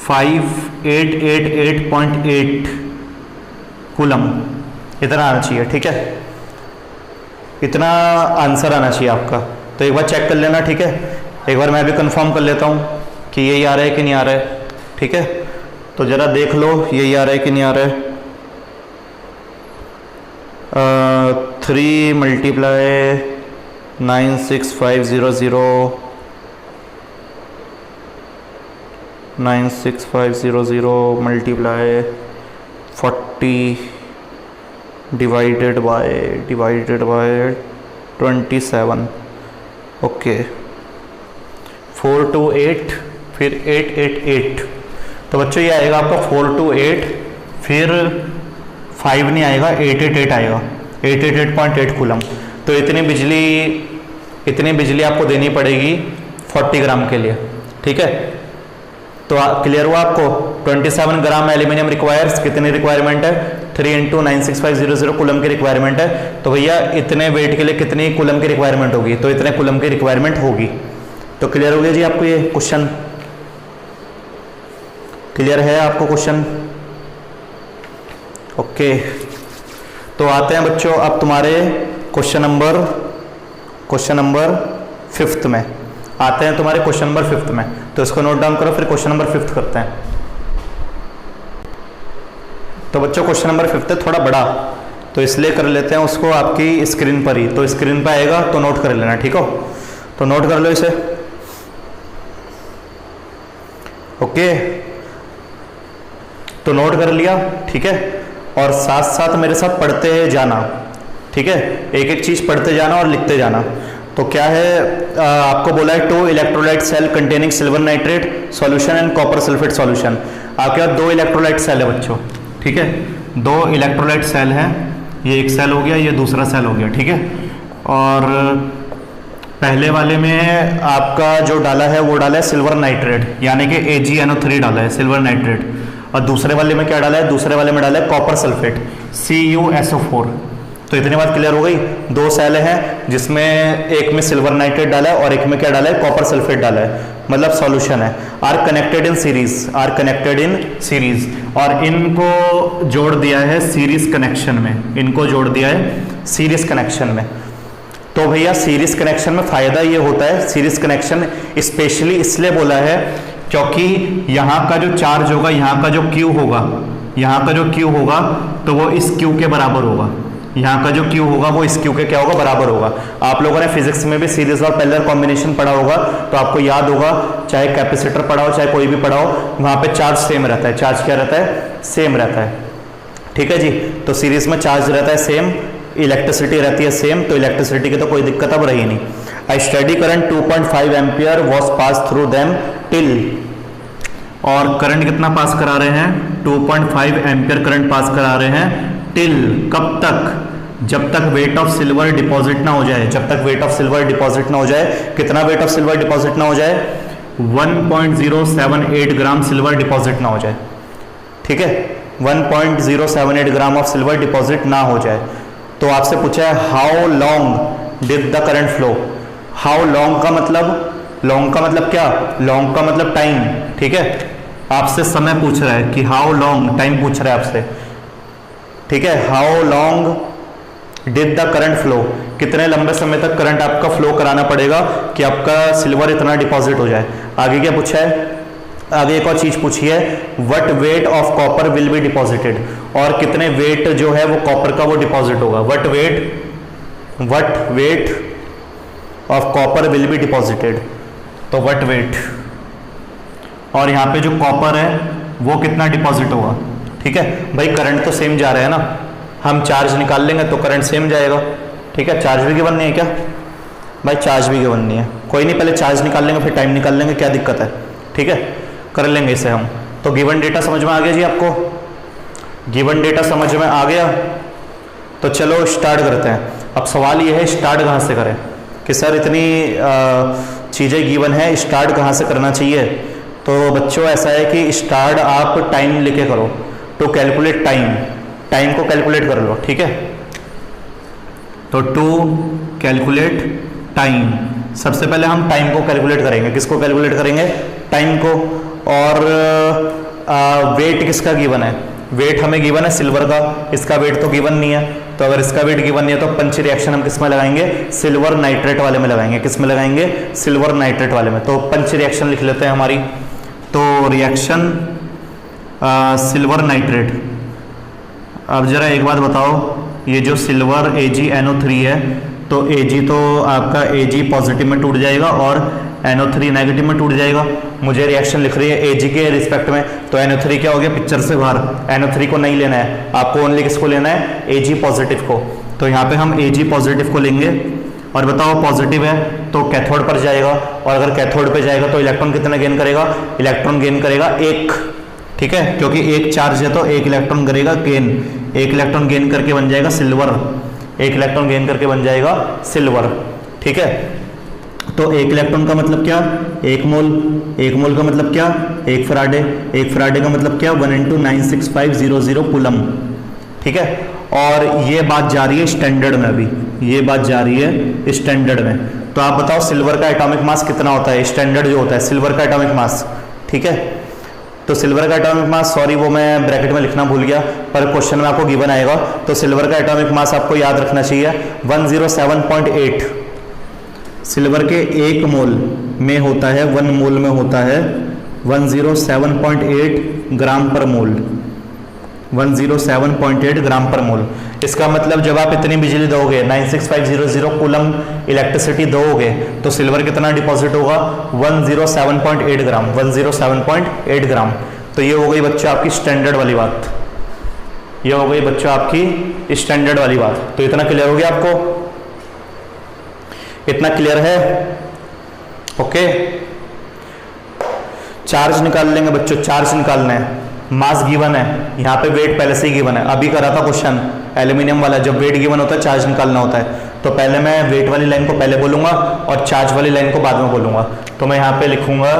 5888.8 कूलम, इतना आना चाहिए, ठीक है, इतना आंसर आना चाहिए आपका। तो एक बार चेक कर लेना, ठीक है, एक बार मैं भी कंफर्म कर लेता हूँ कि यही आ रहा है कि नहीं आ रहा है, ठीक है। तो जरा देख लो यही आ रहा है कि नहीं आ रहा है। 3 × 96500 मल्टीप्लाई 40 डिवाइडेड बाय 27, ओके, 428 फिर 888। तो बच्चों ये आएगा आपका 428 फिर 5 नहीं आएगा, 888 आएगा, 888.8 कूलम। तो इतनी बिजली आपको देनी पड़ेगी 40 ग्राम के लिए, ठीक है। तो क्लियर हुआ आपको। 27 ग्राम एल्यूमिनियम रिक्वायर्स, कितनी रिक्वायरमेंट है, 3 × 96500 कूलम की रिक्वायरमेंट है। तो भैया इतने वेट के लिए कितनी कूलम की रिक्वायरमेंट होगी, तो इतने कूलम की रिक्वायरमेंट होगी। तो क्लियर हो गया जी आपको ये क्वेश्चन, क्लियर है आपको क्वेश्चन, ओके। तो आते हैं बच्चों अब तुम्हारे क्वेश्चन नंबर 5th में आते हैं, तुम्हारे क्वेश्चन नंबर 5th में। तो इसको नोट डाउन करो, फिर क्वेश्चन नंबर 5th करते हैं। तो बच्चों क्वेश्चन नंबर 5th है थोड़ा बड़ा, तो इसलिए कर लेते हैं उसको आपकी स्क्रीन पर ही, तो स्क्रीन पर आएगा तो नोट कर लेना, ठीक हो। तो नोट कर लो इसे, ओके। तो नोट कर लिया, ठीक है, और साथ साथ मेरे साथ पढ़ते जाना, ठीक है, एक एक चीज पढ़ते जाना और लिखते जाना। तो क्या है, आपको बोला है 2 electrolyte cell containing silver nitrate solution and copper sulphate solution. आपके पास 2 इलेक्ट्रोलाइट सेल है बच्चों, ठीक है, 2 इलेक्ट्रोलाइट सेल है, ये एक सेल हो गया, ये दूसरा सेल हो गया, ठीक है। और पहले वाले में आपका जो डाला है वो डाला है सिल्वर नाइट्रेट, यानी कि AgNO3 डाला है सिल्वर नाइट्रेट, और दूसरे वाले में क्या डाला है, दूसरे वाले में डाला है कॉपर सल्फेट CuSO4। तो इतनी बात क्लियर हो गई। 2 सेल हैं जिसमें एक में सिल्वर नाइट्रेट डाला है और एक में क्या डाला है, कॉपर सल्फेट डाला है, मतलब सॉल्यूशन है। आर कनेक्टेड इन सीरीज, और इनको जोड़ दिया है सीरीज कनेक्शन में, इनको जोड़ दिया है सीरीज कनेक्शन में। तो भैया सीरीज कनेक्शन में फायदा ये होता है, सीरीज कनेक्शन स्पेशली इसलिए बोला है क्योंकि यहाँ का जो चार्ज होगा, यहाँ का जो Q होगा, यहाँ का जो Q होगा तो वो इस Q के बराबर होगा, यहाँ का जो Q होगा वो इस Q के क्या होगा, बराबर होगा। आप लोगों ने फिजिक्स में भी सीरीज और पैरेलल कॉम्बिनेशन पढ़ा होगा, तो आपको याद होगा, चाहे कैपेसिटर पढ़ा हो चाहे कोई भी पढ़ा हो, वहाँ पे चार्ज सेम रहता है। चार्ज क्या रहता है, सेम रहता है। ठीक है जी, तो सीरीज में चार्ज रहता है सेम, इलेक्ट्रिसिटी रहती है सेम, तो इलेक्ट्रिसिटी की तो कोई दिक्कत अब रही नहीं। A steady current 2.5 ampere was pass through them till, और करंट कितना पास करा रहे हैं, 2.5 एम्पियर करंट पास करा रहे हैं टिल, कब तक, जब तक वेट ऑफ सिल्वर डिपॉजिट ना हो जाए। जब तक वेट ऑफ सिल्वर डिपॉजिट ना हो जाए, कितना वेट ऑफ सिल्वर डिपॉजिट ना हो जाए, 1.078 ग्राम सिल्वर डिपॉजिट ना हो जाए। ठीक है, 1.078 ग्राम ऑफ सिल्वर डिपॉजिट ना हो जाए। तो आपसे पूछा है how long did the current flow. How long का मतलब क्या, लॉन्ग का मतलब टाइम। ठीक है, आपसे समय पूछ रहा है कि हाउ लॉन्ग, टाइम पूछ रहा है आपसे। ठीक है, how long did the current flow, कितने लंबे समय तक करंट आपका फ्लो कराना पड़ेगा कि आपका सिल्वर इतना डिपॉजिट हो जाए। आगे क्या पूछा है, आगे एक और चीज पूछी है, what wait of copper will be deposited, और कितने वेट जो है वो कॉपर का वो डिपॉजिट होगा। What wait of copper will be deposited, तो व्हाट वेट, और यहाँ पे जो कॉपर है वो कितना डिपॉजिट होगा। ठीक है भाई, करंट तो सेम जा रहा है ना, हम चार्ज निकाल लेंगे तो करंट सेम जाएगा। ठीक है, चार्ज भी गिवन नहीं है क्या भाई, चार्ज भी गिवन नहीं है, कोई नहीं, पहले चार्ज निकाल लेंगे फिर टाइम निकाल लेंगे, क्या दिक्कत है। ठीक है, कर लेंगे इसे हम। तो गिवन डेटा समझ में आ गया जी आपको, गिवन डेटा समझ में आ गया, तो चलो स्टार्ट करते हैं। अब सवाल ये है स्टार्ट कहाँ से करें, कि सर इतनी चीज़ें गिवन है, स्टार्ट कहाँ से करना चाहिए। तो बच्चों ऐसा है कि स्टार्ट आप टाइम लेके करो, टू कैलकुलेट टाइम को कैलकुलेट कर लो। ठीक है, तो टू कैलकुलेट टाइम, सबसे पहले हम टाइम को कैलकुलेट करेंगे। किसको कैलकुलेट करेंगे, टाइम को। और वेट किसका गिवन है, वेट हमें गिवन है सिल्वर का, इसका वेट तो गिवन नहीं है। तो अगर इसका वेट गिवन नहीं है तो पंच रिएक्शन हम किस में लगाएंगे, सिल्वर नाइट्रेट वाले में लगाएंगे। किस में लगाएंगे, सिल्वर नाइट्रेट वाले में। तो पंच रिएक्शन लिख लेते हैं हमारी, तो रिएक्शन सिल्वर नाइट्रेट। अब जरा एक बात बताओ, ये जो सिल्वर AgNO3 है, तो Ag तो आपका Ag पॉजिटिव में टूट जाएगा और NO3 नेगेटिव में टूट जाएगा। मुझे रिएक्शन लिख रही है Ag के रिस्पेक्ट में, तो NO3 क्या हो गया, पिक्चर से बाहर। NO3 को नहीं लेना है आपको, ओनली किसको लेना है, Ag पॉजिटिव को। तो यहाँ पे हम Ag पॉजिटिव को लेंगे, और बताओ पॉजिटिव है तो कैथोड पर जाएगा, और अगर कैथोड पे जाएगा तो इलेक्ट्रॉन कितना गेन करेगा, इलेक्ट्रॉन गेन करेगा 1। ठीक है, क्योंकि एक चार्ज है तो 1 इलेक्ट्रॉन करेगा गेन, 1 इलेक्ट्रॉन गेन करके बन जाएगा सिल्वर, 1 इलेक्ट्रॉन गेन करके बन जाएगा सिल्वर। ठीक है, तो 1 इलेक्ट्रॉन का मतलब क्या, 1 मोल, 1 मोल का मतलब क्या, 1 फराडे, 1 फराडे का मतलब क्या, 1 × 96500 कूलम। ठीक है, और ये बात जा रही है स्टैंडर्ड में, अभी ये बात जा रही है स्टैंडर्ड में। तो आप बताओ सिल्वर का एटॉमिक मास कितना होता है, स्टैंडर्ड जो होता है सिल्वर का एटॉमिक मास। ठीक है, तो सिल्वर का एटॉमिक मास, सॉरी वो मैं ब्रैकेट में लिखना भूल गया, पर क्वेश्चन में आपको गिवन आएगा। तो सिल्वर का एटॉमिक मास आपको याद रखना चाहिए 107.8। सिल्वर के 1 मोल में होता है, 1 मोल में होता है 107.8 ग्राम पर मोल, 107.8 ग्राम पर मोल। इसका मतलब जब आप इतनी बिजली दोगे, 96500 कूलम इलेक्ट्रिसिटी दोगे, तो सिल्वर कितना डिपॉजिट होगा, 107.8 ग्राम, 107.8 ग्राम। तो ये हो गई बच्चों आपकी स्टैंडर्ड वाली बात, ये हो गई बच्चों आपकी स्टैंडर्ड वाली बात। तो इतना क्लियर हो गया आपको, इतना क्लियर है, ओके। चार्ज निकाल लेंगे बच्चों, चार्ज निकालना है, मास गिवन है, यहाँ पे वेट पहले से ही गिवन है। अभी करा था क्वेश्चन एल्यूमिनियम वाला, जब वेट गिवन होता है चार्ज निकालना होता है, तो पहले मैं वेट वाली लाइन को पहले बोलूंगा और चार्ज वाली लाइन को बाद में बोलूंगा। तो मैं यहाँ पे लिखूंगा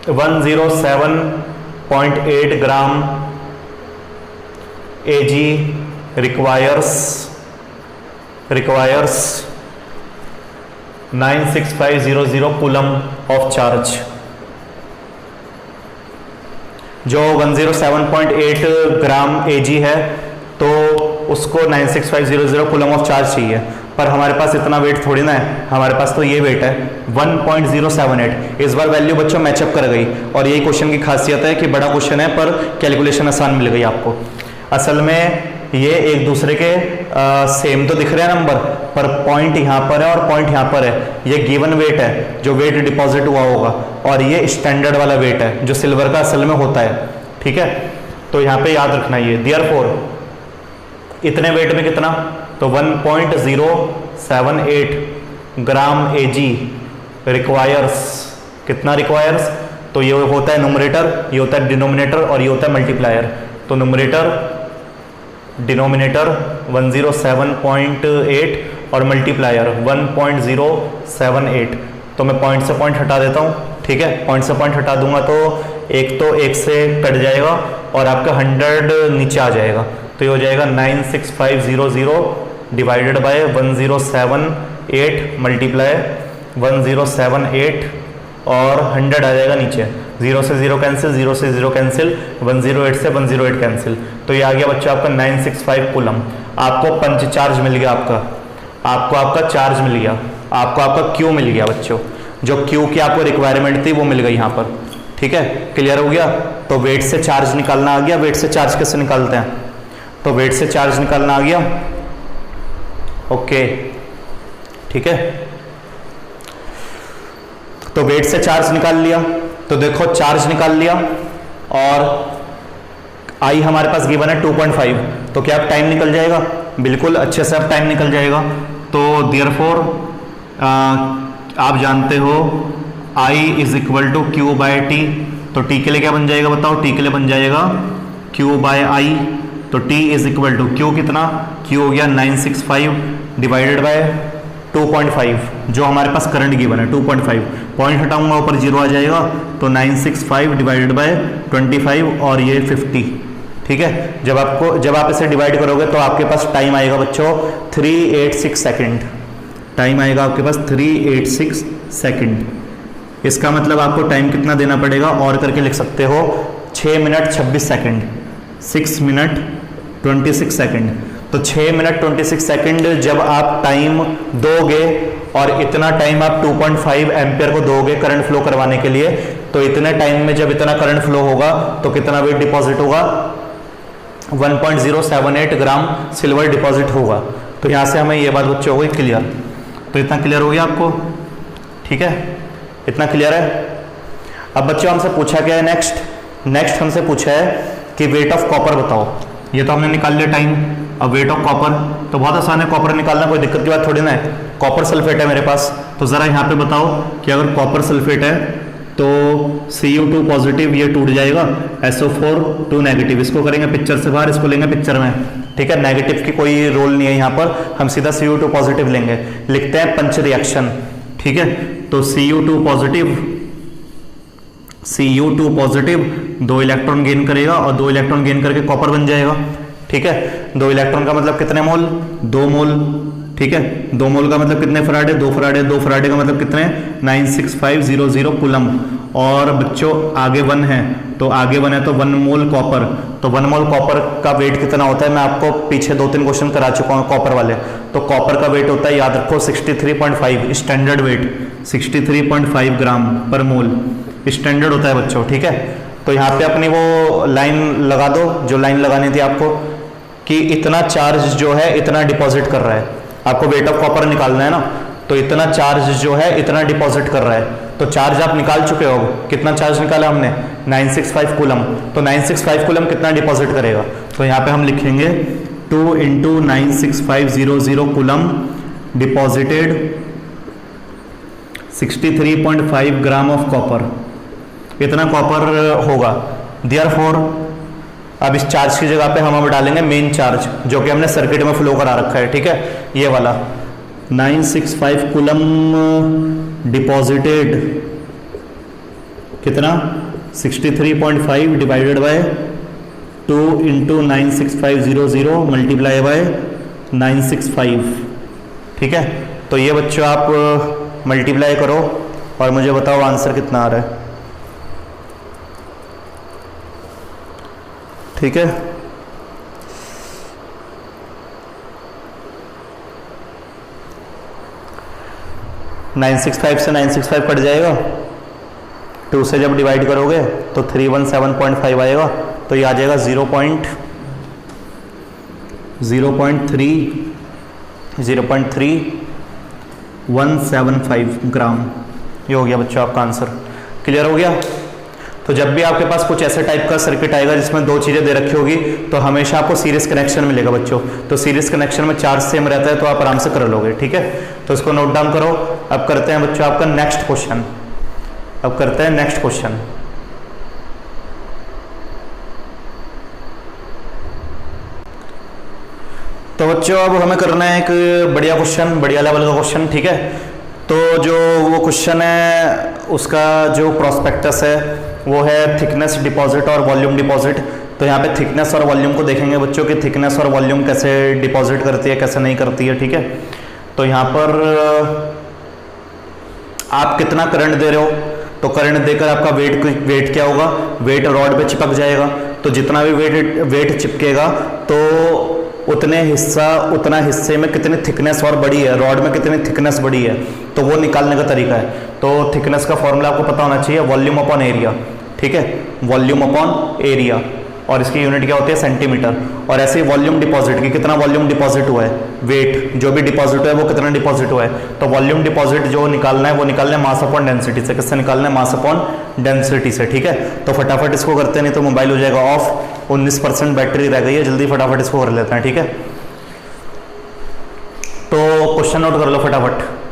107.8 ग्राम Ag requires 96500 coulomb of charge. जो 107.8 ग्राम Ag है तो उसको 96500 कूलम ऑफ चार्ज चाहिए, पर हमारे पास इतना वेट थोड़ी ना है, हमारे पास तो ये वेट है 1.078। इस बार वैल्यू बच्चों मैचअप कर गई, और यही क्वेश्चन की खासियत है कि बड़ा क्वेश्चन है पर कैलकुलेशन आसान मिल गई आपको। असल में ये एक दूसरे के सेम तो दिख रहे हैं नंबर, पर पॉइंट यहाँ पर है और पॉइंट यहाँ पर है। ये गिवन वेट है जो वेट डिपॉजिट हुआ होगा, और ये स्टैंडर्ड वाला वेट है जो सिल्वर का असल में होता है, ठीक है। तो यहाँ पे याद रखना ये देयरफॉर इतने वेट में कितना, तो 1.078 ग्राम Ag रिक्वायर्स, कितना रिक्वायर्स, तो ये होता है न्यूमरेटर, ये होता है डिनोमिनेटर और ये होता है मल्टीप्लायर। तो न्यूमरेटर डिनोमिनेटर 107.8 और मल्टीप्लायर 1.078। तो मैं पॉइंट से पॉइंट हटा देता हूँ, ठीक है। पॉइंट से पॉइंट हटा दूंगा तो एक तो एक से कट जाएगा और आपका 100 नीचे आ जाएगा, तो ये हो जाएगा 96500 डिवाइडेड बाय 1078 मल्टीप्लाई 1078 और 100 आ जाएगा नीचे, 0 से 0 कैंसिल, 0 से 0 कैंसिल, 108 से 108 कैंसिल। तो ये आ गया बच्चा आपका 965 कूलम। आपको पंच चार्ज मिल गया, आपका चार्ज मिल गया, आपका क्यू मिल गया बच्चों। जो क्यू की आपको रिक्वायरमेंट थी वो मिल गई यहाँ पर, ठीक है। क्लियर हो गया। तो वेट से चार्ज निकालना आ गया। वेट से चार्ज कैसे निकालते हैं, तो वेट से चार्ज निकालना आ गया, ओके, ठीक है। तो वेट से चार्ज निकाल लिया, तो देखो चार्ज निकाल लिया और आई हमारे पास गिवन है 2.5, तो क्या अब टाइम निकल जाएगा, बिल्कुल अच्छे से अब टाइम निकल जाएगा। तो देयरफॉर आप जानते हो I is equal to Q by T, तो टी के लिए क्या बन जाएगा बताओ, टी के लिए बन जाएगा क्यू बाय आई। तो T is equal to Q कितना, क्यू हो गया 965 डिवाइडेड बाय 2.5 जो हमारे पास करंट गिवन है 2.5, पॉइंट हटाऊंगा ऊपर 0 आ जाएगा, तो 965 डिवाइडेड बाय 25 और ये 50, ठीक है। जब आप इसे डिवाइड करोगे तो आपके पास टाइम आएगा बच्चों 386 सेकंड, टाइम आएगा आपके पास 386 सेकंड। इसका मतलब आपको टाइम कितना देना पड़ेगा, और करके लिख सकते हो 6 मिनट 26 सेकंड, 6 मिनट 26 सेकंड। तो 6 मिनट 26 सेकंड जब आप टाइम दोगे और इतना टाइम आप 2.5 एम्पियर को दोगे करंट फ्लो करवाने के लिए, तो इतने टाइम में जब इतना करंट फ्लो होगा तो कितना वेट डिपॉजिट होगा, 1.078 ग्राम सिल्वर डिपॉजिट होगा। तो यहाँ से हमें ये बात बच्चों हो गई क्लियर। तो इतना क्लियर हो गया आपको, ठीक है, इतना क्लियर है। अब बच्चों हमसे पूछा गया है नेक्स्ट हमसे पूछा है कि वेट ऑफ कॉपर बताओ। ये तो हमने निकाल लिया टाइम, अब वेट ऑफ कॉपर तो बहुत आसान है, कॉपर निकालना कोई दिक्कत की बात थोड़ी ना है। कॉपर सल्फेट है मेरे पास, तो ज़रा यहाँ पे बताओ कि अगर कॉपर सल्फेट है तो Cu2 पॉजिटिव ये टूट जाएगा, SO4 2 नेगेटिव, इसको करेंगे पिक्चर से बाहर, इसको लेंगे पिक्चर में, ठीक है। नेगेटिव की कोई रोल नहीं है यहाँ पर, हम सीधा Cu2 पॉजिटिव लेंगे, लिखते हैं पंच रिएक्शन, ठीक है। तो Cu2 पॉजिटिव 2 इलेक्ट्रॉन गेन करेगा और 2 इलेक्ट्रॉन गेन करके कॉपर बन जाएगा, ठीक है। 2 इलेक्ट्रॉन का मतलब कितने मोल, 2 मोल, ठीक है। 2 मोल का मतलब कितने फराडे, 2 फराडे, 2 फराडे का मतलब कितने 96500 कूलम। और बच्चों आगे 1 है, तो आगे 1 है तो 1 मोल कॉपर, तो 1 मोल कॉपर का वेट कितना होता है, मैं आपको पीछे 2-3 क्वेश्चन करा चुका हूँ कॉपर वाले। तो कॉपर का वेट होता है, याद रखो 63.5 स्टैंडर्ड वेट, 63.5 ग्राम पर मोल स्टैंडर्ड होता है बच्चों, ठीक है। तो यहाँ पे अपनी वो लाइन लगा दो जो लाइन लगानी थी आपको, कि इतना चार्ज जो है इतना डिपॉजिट कर रहा है, आपको वेट ऑफ कॉपर निकालना है ना, तो इतना चार्ज जो है इतना डिपॉजिट कर रहा है। तो चार्ज आप निकाल चुके हो, कितना चार्ज निकाला हमने 965 कूलम, तो 965 कूलम कितना डिपॉजिट करेगा, तो यहाँ पे हम लिखेंगे 2 × 96500 coulomb deposited 63.5 gram of copper, इतना कॉपर होगा। देयरफॉर अब इस चार्ज की जगह पे हम अब डालेंगे मेन चार्ज जो कि हमने सर्किट में फ्लो करा रखा है, ठीक है, ये वाला 965 कूलम डिपॉजिटेड कितना 63.5 डिवाइडेड बाय 2 × 96500 मल्टीप्लाई बाय 965, ठीक है। तो ये बच्चों आप मल्टीप्लाई करो और मुझे बताओ आंसर कितना आ रहा है, ठीक है। नाइन 965 से 965 कट जाएगा, 2 से जब डिवाइड करोगे तो 317.5 आएगा, तो ये आ जाएगा 0.3175 ग्राम। ये हो गया बच्चों आपका आंसर। क्लियर हो गया। तो जब भी आपके पास कुछ ऐसे टाइप का सर्किट आएगा जिसमें दो चीज़ें दे रखी होगी तो हमेशा आपको सीरीज कनेक्शन मिलेगा बच्चों। तो सीरीज कनेक्शन में चार्ज सेम रहता है तो आप आराम से कर लोगे। ठीक है, तो इसको नोट डाउन करो। अब करते हैं बच्चों आपका नेक्स्ट क्वेश्चन। तो बच्चों अब हमें करना है एक बढ़िया क्वेश्चन, बढ़िया लेवल का क्वेश्चन। ठीक है, तो जो वो क्वेश्चन है उसका जो प्रोस्पेक्टस है वो है थिकनेस डिपॉजिट और वॉल्यूम डिपॉजिट। तो यहाँ पे थिकनेस और वॉल्यूम को देखेंगे बच्चों कि थिकनेस और वॉल्यूम कैसे डिपॉजिट करती है, कैसे नहीं करती है। ठीक है, तो यहाँ पर आप कितना करंट दे रहे हो, तो करंट देकर आपका वेट क्या होगा, वेट रॉड पे चिपक जाएगा। तो जितना भी वेट चिपकेगा तो उतना हिस्से में कितनी थिकनेस और बड़ी है, रॉड में कितनी थिकनेस बड़ी है, तो वो निकालने का तरीका है। तो थिकनेस का फॉर्मूला आपको पता होना चाहिए, वॉल्यूम अपॉन एरिया। ठीक है, वॉल्यूम अपॉन एरिया, और इसकी यूनिट क्या होती है, सेंटीमीटर। और ऐसे ही वॉल्यूम डिपॉजिट की कितना वॉल्यूम डिपॉजिट हुआ है, वेट जो भी डिपॉजिट हुआ है वो कितना डिपॉजिट हुआ है। तो वॉल्यूम डिपॉजिट जो निकालना है वो निकालना है मास अपॉन डेंसिटी से। किससे निकालना है, मास अपॉन डेंसिटी से। ठीक है, तो फटाफट इसको करते हैं, नहीं तो मोबाइल हो जाएगा ऑफ। 19% बैटरी रह गई है, जल्दी फटाफट इसको कर लेते हैं। ठीक है, तो क्वेश्चन नोट कर लो फटाफट,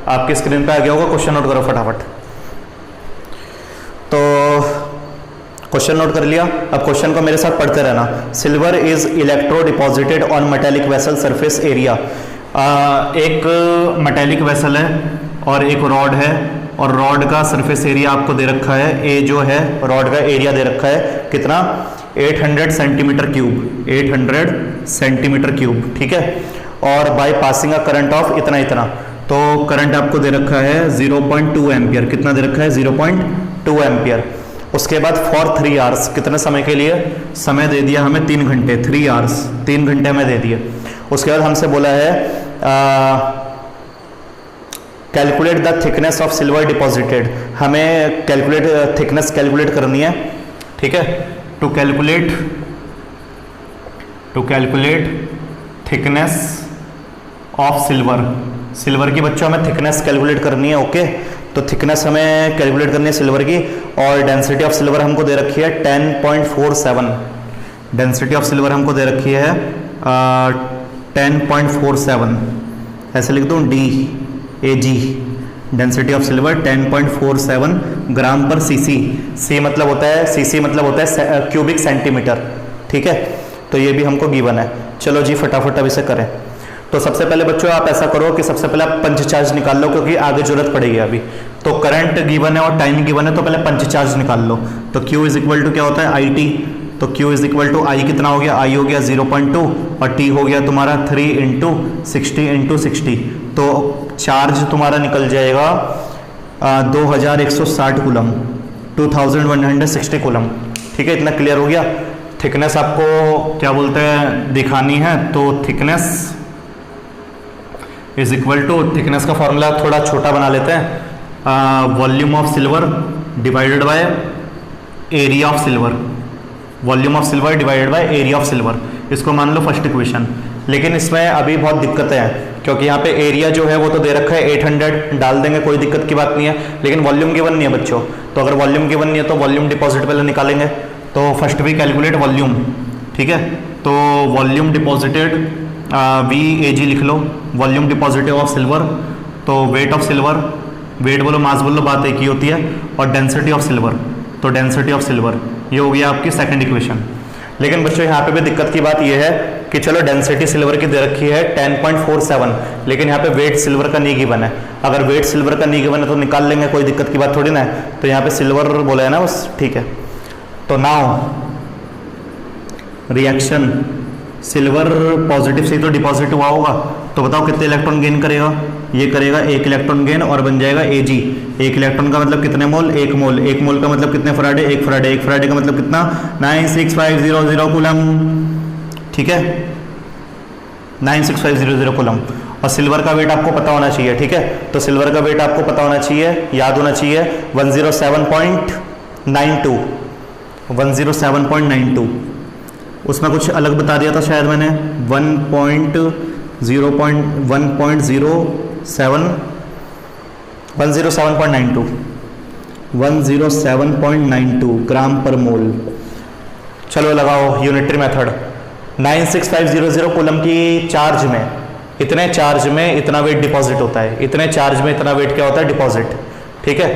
आपकी स्क्रीन पे आ गया होगा, क्वेश्चन नोट करो फटाफट। तो क्वेश्चन नोट कर लिया, अब क्वेश्चन को मेरे साथ पढ़ते रहना। Silver is electro deposited on metallic vessel surface area. एक मेटेलिक वेसल है और एक रॉड है, और रॉड का सरफेस एरिया आपको दे रखा है, ए जो है रॉड का एरिया दे रखा है कितना, 800 सेंटीमीटर क्यूब, 800 सेंटीमीटर क्यूब। ठीक है, और by passing a current of इतना इतना, तो करंट आपको दे रखा है 0.2 एम्पियर। कितना दे रखा है, 0.2 एम्पियर। उसके बाद फॉर 3 आवर्स, कितने समय के लिए, समय दे दिया हमें 3 घंटे, 3 आवर्स, 3 घंटे हमें दे दिए। उसके बाद हमसे बोला है calculate the thickness of silver deposited. हमें थिकनेस कैलकुलेट करनी है। ठीक है, to calculate thickness of silver की बच्चों हमें थिकनेस कैलकुलेट करनी है। ओके, तो थिकनेस हमें कैलकुलेट करनी है सिल्वर की, और डेंसिटी ऑफ सिल्वर हमको दे रखी है 10.47। डेंसिटी ऑफ सिल्वर हमको दे रखी है 10.47, ऐसे लिख दूँ DAG। डेंसिटी ऑफ सिल्वर 10.47 ग्राम पर सीसी। सी मतलब होता है क्यूबिक सेंटीमीटर। ठीक है, तो ये भी हमको गिवन है। चलो जी फटाफट अब इसे करें। तो सबसे पहले बच्चों आप ऐसा करो कि सबसे पहले आप पंच चार्ज निकाल लो, क्योंकि आगे जरूरत पड़ेगी अभी। तो करंट गिवन है और टाइम गिवन है, तो पहले पंच चार्ज निकाल लो। तो Q इज इक्वल टू क्या होता है, IT। तो Q is equal to I कितना हो गया, I हो गया 0.2 और T हो गया तुम्हारा 3 × 60 × 60। तो चार्ज तुम्हारा निकल जाएगा 2160 कूलम, 2160 कूलम। ठीक है, इतना क्लियर हो गया। थिकनेस आपको क्या बोलते हैं दिखानी है, तो thickness is equal to, thickness का फॉर्मूला थोड़ा छोटा बना लेते हैं, volume of silver divided by area of silver. Volume of silver divided by area of silver, इसको मान लो फर्स्ट इक्वेशन। लेकिन इसमें अभी बहुत दिक्कतें हैं, क्योंकि यहाँ पे एरिया जो है वो तो दे रखा है 800, डाल देंगे कोई दिक्कत की बात नहीं है, लेकिन वॉल्यूम गिवन नहीं है बच्चों। तो अगर वॉल्यूम गिवन नहीं है तो वॉल्यूम डिपॉजिट पहले निकालेंगे। तो फर्स्ट भी कैलकुलेट वॉल्यूम। ठीक है, तो वॉल्यूम डिपॉजिटेड VAG लिख लो, वॉल्यूम डिपॉजिटेड ऑफ सिल्वर। तो वेट ऑफ सिल्वर, वेट बोलो मास बोलो, बात एक ही होती है। और डेंसिटी ऑफ सिल्वर, तो डेंसिटी ऑफ सिल्वर, ये हो गया आपकी सेकंड इक्वेशन। लेकिन बच्चों यहाँ पे भी दिक्कत की बात यह है कि चलो डेंसिटी सिल्वर की दे रखी है 10.47, लेकिन यहाँ पे वेट सिल्वर का नहीं गिवन है। अगर वेट सिल्वर का नहीं गिवन है तो निकाल लेंगे, कोई दिक्कत की बात थोड़ी ना है। तो यहाँ पे सिल्वर बोला है ना बस, ठीक है। तो नाउ रिएक्शन, सिल्वर पॉजिटिव से तो डिपॉजिट हुआ होगा, तो बताओ कितने इलेक्ट्रॉन गेन करेगा, ये करेगा 1 इलेक्ट्रॉन गेन और बन जाएगा Ag। 1 इलेक्ट्रॉन का मतलब कितने मोल, 1 मोल। 1 मोल का मतलब कितने फराडे, 1 फराडे। 1 फराडे का मतलब कितना, 96500 कूलम। ठीक है, 96500 कूलम। और सिल्वर का वेट आपको पता होना चाहिए। ठीक है, तो सिल्वर का वेट आपको पता होना चाहिए, याद होना चाहिए 107.92, 107.92। उसमें कुछ अलग बता दिया था शायद मैंने, 107.92 ग्राम पर मोल। चलो लगाओ यूनिटरी मेथड। 96500 कूलम की चार्ज में, इतने चार्ज में इतना वेट डिपॉजिट होता है, इतने चार्ज में इतना वेट क्या होता है, डिपॉजिट। ठीक है,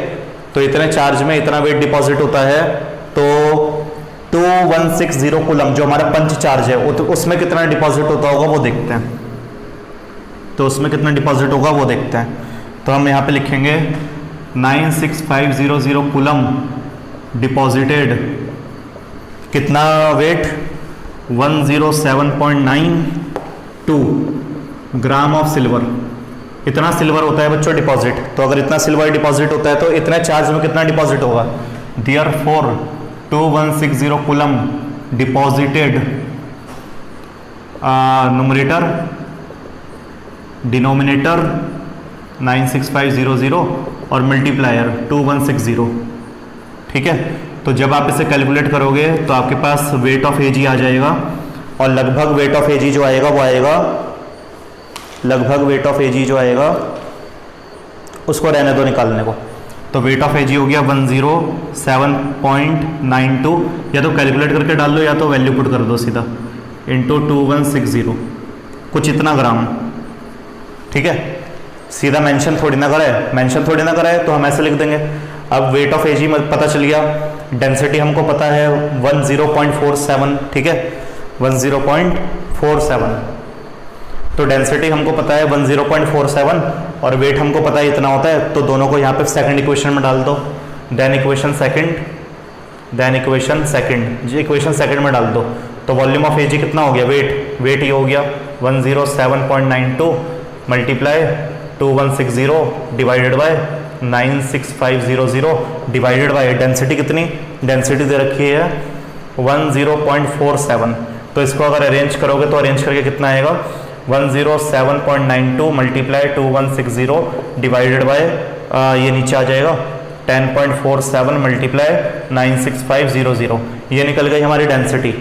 तो इतने चार्ज में इतना वेट डिपॉजिट होता है, तो 2160 कूलम जो हमारा पंच चार्ज है, तो उसमें कितना डिपॉजिट होता होगा वो देखते हैं। तो उसमें कितना डिपॉजिट होगा वो देखते हैं। तो हम यहाँ पे लिखेंगे 96500 कूलम डिपॉजिटेड, कितना वेट, 107.92 ग्राम ऑफ सिल्वर। इतना सिल्वर होता है बच्चों डिपॉजिट। तो अगर इतना सिल्वर डिपॉजिट होता है तो इतने चार्ज में कितना डिपॉजिट होगा, therefore 2160 coulomb deposited, numerator denominator 96500 और मल्टीप्लायर 2160। ठीक है, तो जब आप इसे कैलकुलेट करोगे तो आपके पास वेट ऑफ एजी आ जाएगा, और लगभग वेट ऑफ एजी जो आएगा वो आएगा, लगभग वेट ऑफ एजी जो आएगा उसको रहने दो निकालने को। तो वेट ऑफ एजी हो गया 107.92, या तो कैलकुलेट करके डाल लो या तो वैल्यू पुट कर दो सीधा, इंटू 2160, कुछ इतना ग्राम। ठीक है, सीधा मेंशन थोड़ी ना कराए, मेंशन थोड़ी ना कराए तो हम ऐसे लिख देंगे। अब वेट ऑफ एजी पता चल गया, डेंसिटी हमको पता है 10.47। ठीक है, 10.47, तो डेंसिटी हमको पता है 10.47 और वेट हमको पता है इतना होता है। तो दोनों को यहाँ पे सेकंड इक्वेशन में डाल दो, देन इक्वेशन सेकंड जी, इक्वेशन सेकंड में डाल दो। तो वॉल्यूम ऑफ एजी कितना हो गया, वेट ये हो गया 107.92 multiply 2160 divided by 96500 divided by density कितनी, डेंसिटी दे रखी है 10.47। तो इसको अगर अरेंज करोगे तो अरेंज करके कितना आएगा, 107.92 मल्टीप्लाई 2160 डिवाइडेड बाय ये नीचे आ जाएगा 10.47 मल्टीप्लाई 96500। ये निकल गई हमारी डेंसिटी,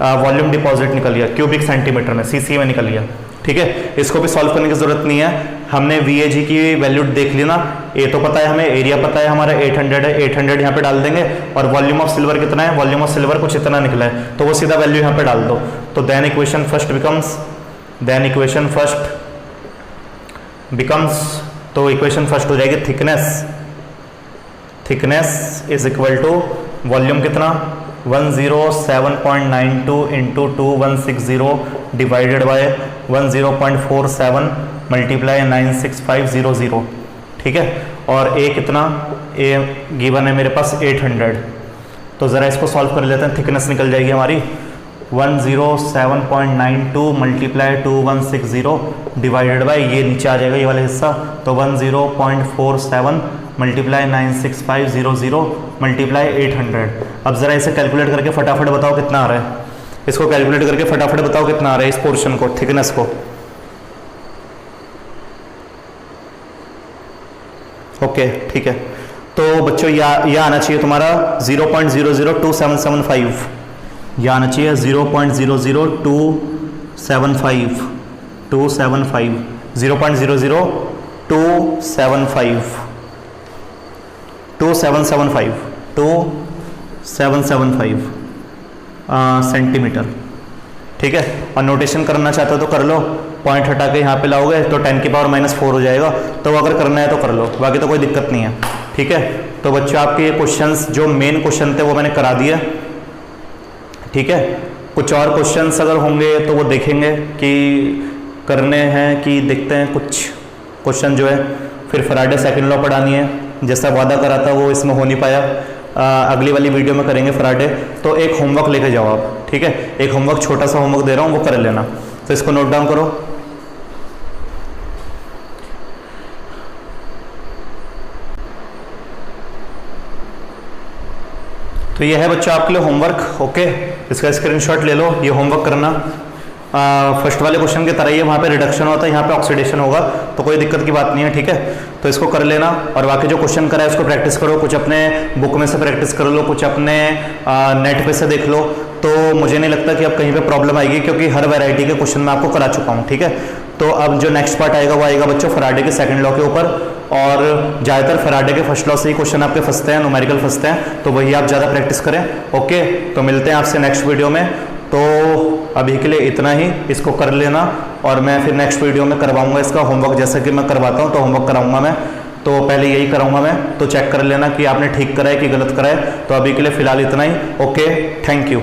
वॉल्यूम डिपॉजिट निकल गया क्यूबिक सेंटीमीटर में, सीसी में निकल गया। ठीक है, इसको भी सॉल्व करने की जरूरत नहीं है, हमने वीएजी की वैल्यू देख ली ना, ए तो पता है हमें, एरिया पता है हमारा 800 है, 800 यहाँ पे डाल देंगे, और वॉल्यूम ऑफ सिल्वर कितना है, वॉल्यूम ऑफ सिल्वर कुछ इतना निकला है, तो वो सीधा वैल्यू यहाँ पे डाल दो। तो देन इक्वेशन फर्स्ट बिकम्स, तो इक्वेशन फर्स्ट हो जाएगी thickness is equal to volume कितना 107.92 इंटू 2160 डिवाइडेड बाय 10.47 मल्टीप्लाई 96500। ठीक है, और ए कितना, ए गिवन है मेरे पास 800। तो ज़रा इसको सॉल्व कर लेते हैं, थिकनेस निकल जाएगी हमारी 107.92 मल्टीप्लाई 2160 डिवाइडेड बाय ये नीचे आ जाएगा ये वाला हिस्सा, तो 10.47 मल्टीप्लाई 96500 मल्टीप्लाई 800। अब ज़रा इसे कैलकुलेट करके फटाफट बताओ कितना आ रहा है, इसको कैलकुलेट करके फटाफट बताओ कितना आ रहा है इस पोर्शन को, थिकनेस को। ओके ठीक है, तो बच्चों यह आना चाहिए तुम्हारा 0.002775, यह आना चाहिए 0.002775 27775 सेंटीमीटर। ठीक है, और नोटेशन करना चाहते हो तो कर लो, पॉइंट हटा के यहाँ पे लाओगे तो 10⁻⁻⁴ हो जाएगा, तो अगर करना है तो कर लो, बाकी तो कोई दिक्कत नहीं है। ठीक है, तो बच्चों आपके ये क्वेश्चंस जो मेन क्वेश्चन थे वो मैंने करा दिए। ठीक है, कुछ और क्वेश्चंस अगर होंगे तो वो देखेंगे कि करने हैं कि देखते हैं, कुछ क्वेश्चन जो है फिर फ्राइडे सेकंड लॉ पढ़ानी है, जैसा वादा करा था वो इसमें हो नहीं पाया, अगली वाली वीडियो में करेंगे फ्राइडे। तो एक होमवर्क लेके जाओ आप, ठीक है, एक होमवर्क छोटा सा होमवर्क दे रहा हूँ वो कर लेना, तो इसको नोट डाउन करो। तो ये है बच्चों आपके लिए होमवर्क, ओके, इसका स्क्रीनशॉट ले लो, ये होमवर्क करना। फर्स्ट वाले क्वेश्चन की तरह ही है, वहाँ पे रिडक्शन होता है, यहाँ पे ऑक्सीडेशन होगा, तो कोई दिक्कत की बात नहीं है। ठीक है, तो इसको कर लेना, और बाकी जो क्वेश्चन करा है उसको प्रैक्टिस करो, कुछ अपने बुक में से प्रैक्टिस कर लो, कुछ अपने नेट पे से देख लो। तो तो मुझे नहीं लगता कि अब कहीं पे प्रॉब्लम आएगी, क्योंकि हर वैरायटी के क्वेश्चन मैं आपको करा चुका हूँ। ठीक है, तो अब जो नेक्स्ट पार्ट आएगा वो आएगा बच्चों फैराडे के सेकंड लॉ के ऊपर, और ज़्यादातर फैराडे के फर्स्ट लॉ से ही क्वेश्चन आपके फंसते हैं, न्यूमेरिकल फंसते हैं, तो वही आप ज़्यादा प्रैक्टिस करें। ओके, तो मिलते हैं आपसे नेक्स्ट वीडियो में। तो अभी के लिए इतना ही, इसको कर लेना, और मैं फिर नेक्स्ट वीडियो में करवाऊंगा इसका होमवर्क, जैसा कि मैं करवाता हूँ तो होमवर्क कराऊंगा मैं, तो पहले यही कराऊंगा मैं, तो चेक कर लेना कि आपने ठीक करा है कि गलत करा है। तो अभी के लिए फिलहाल इतना ही। Okay, thank you.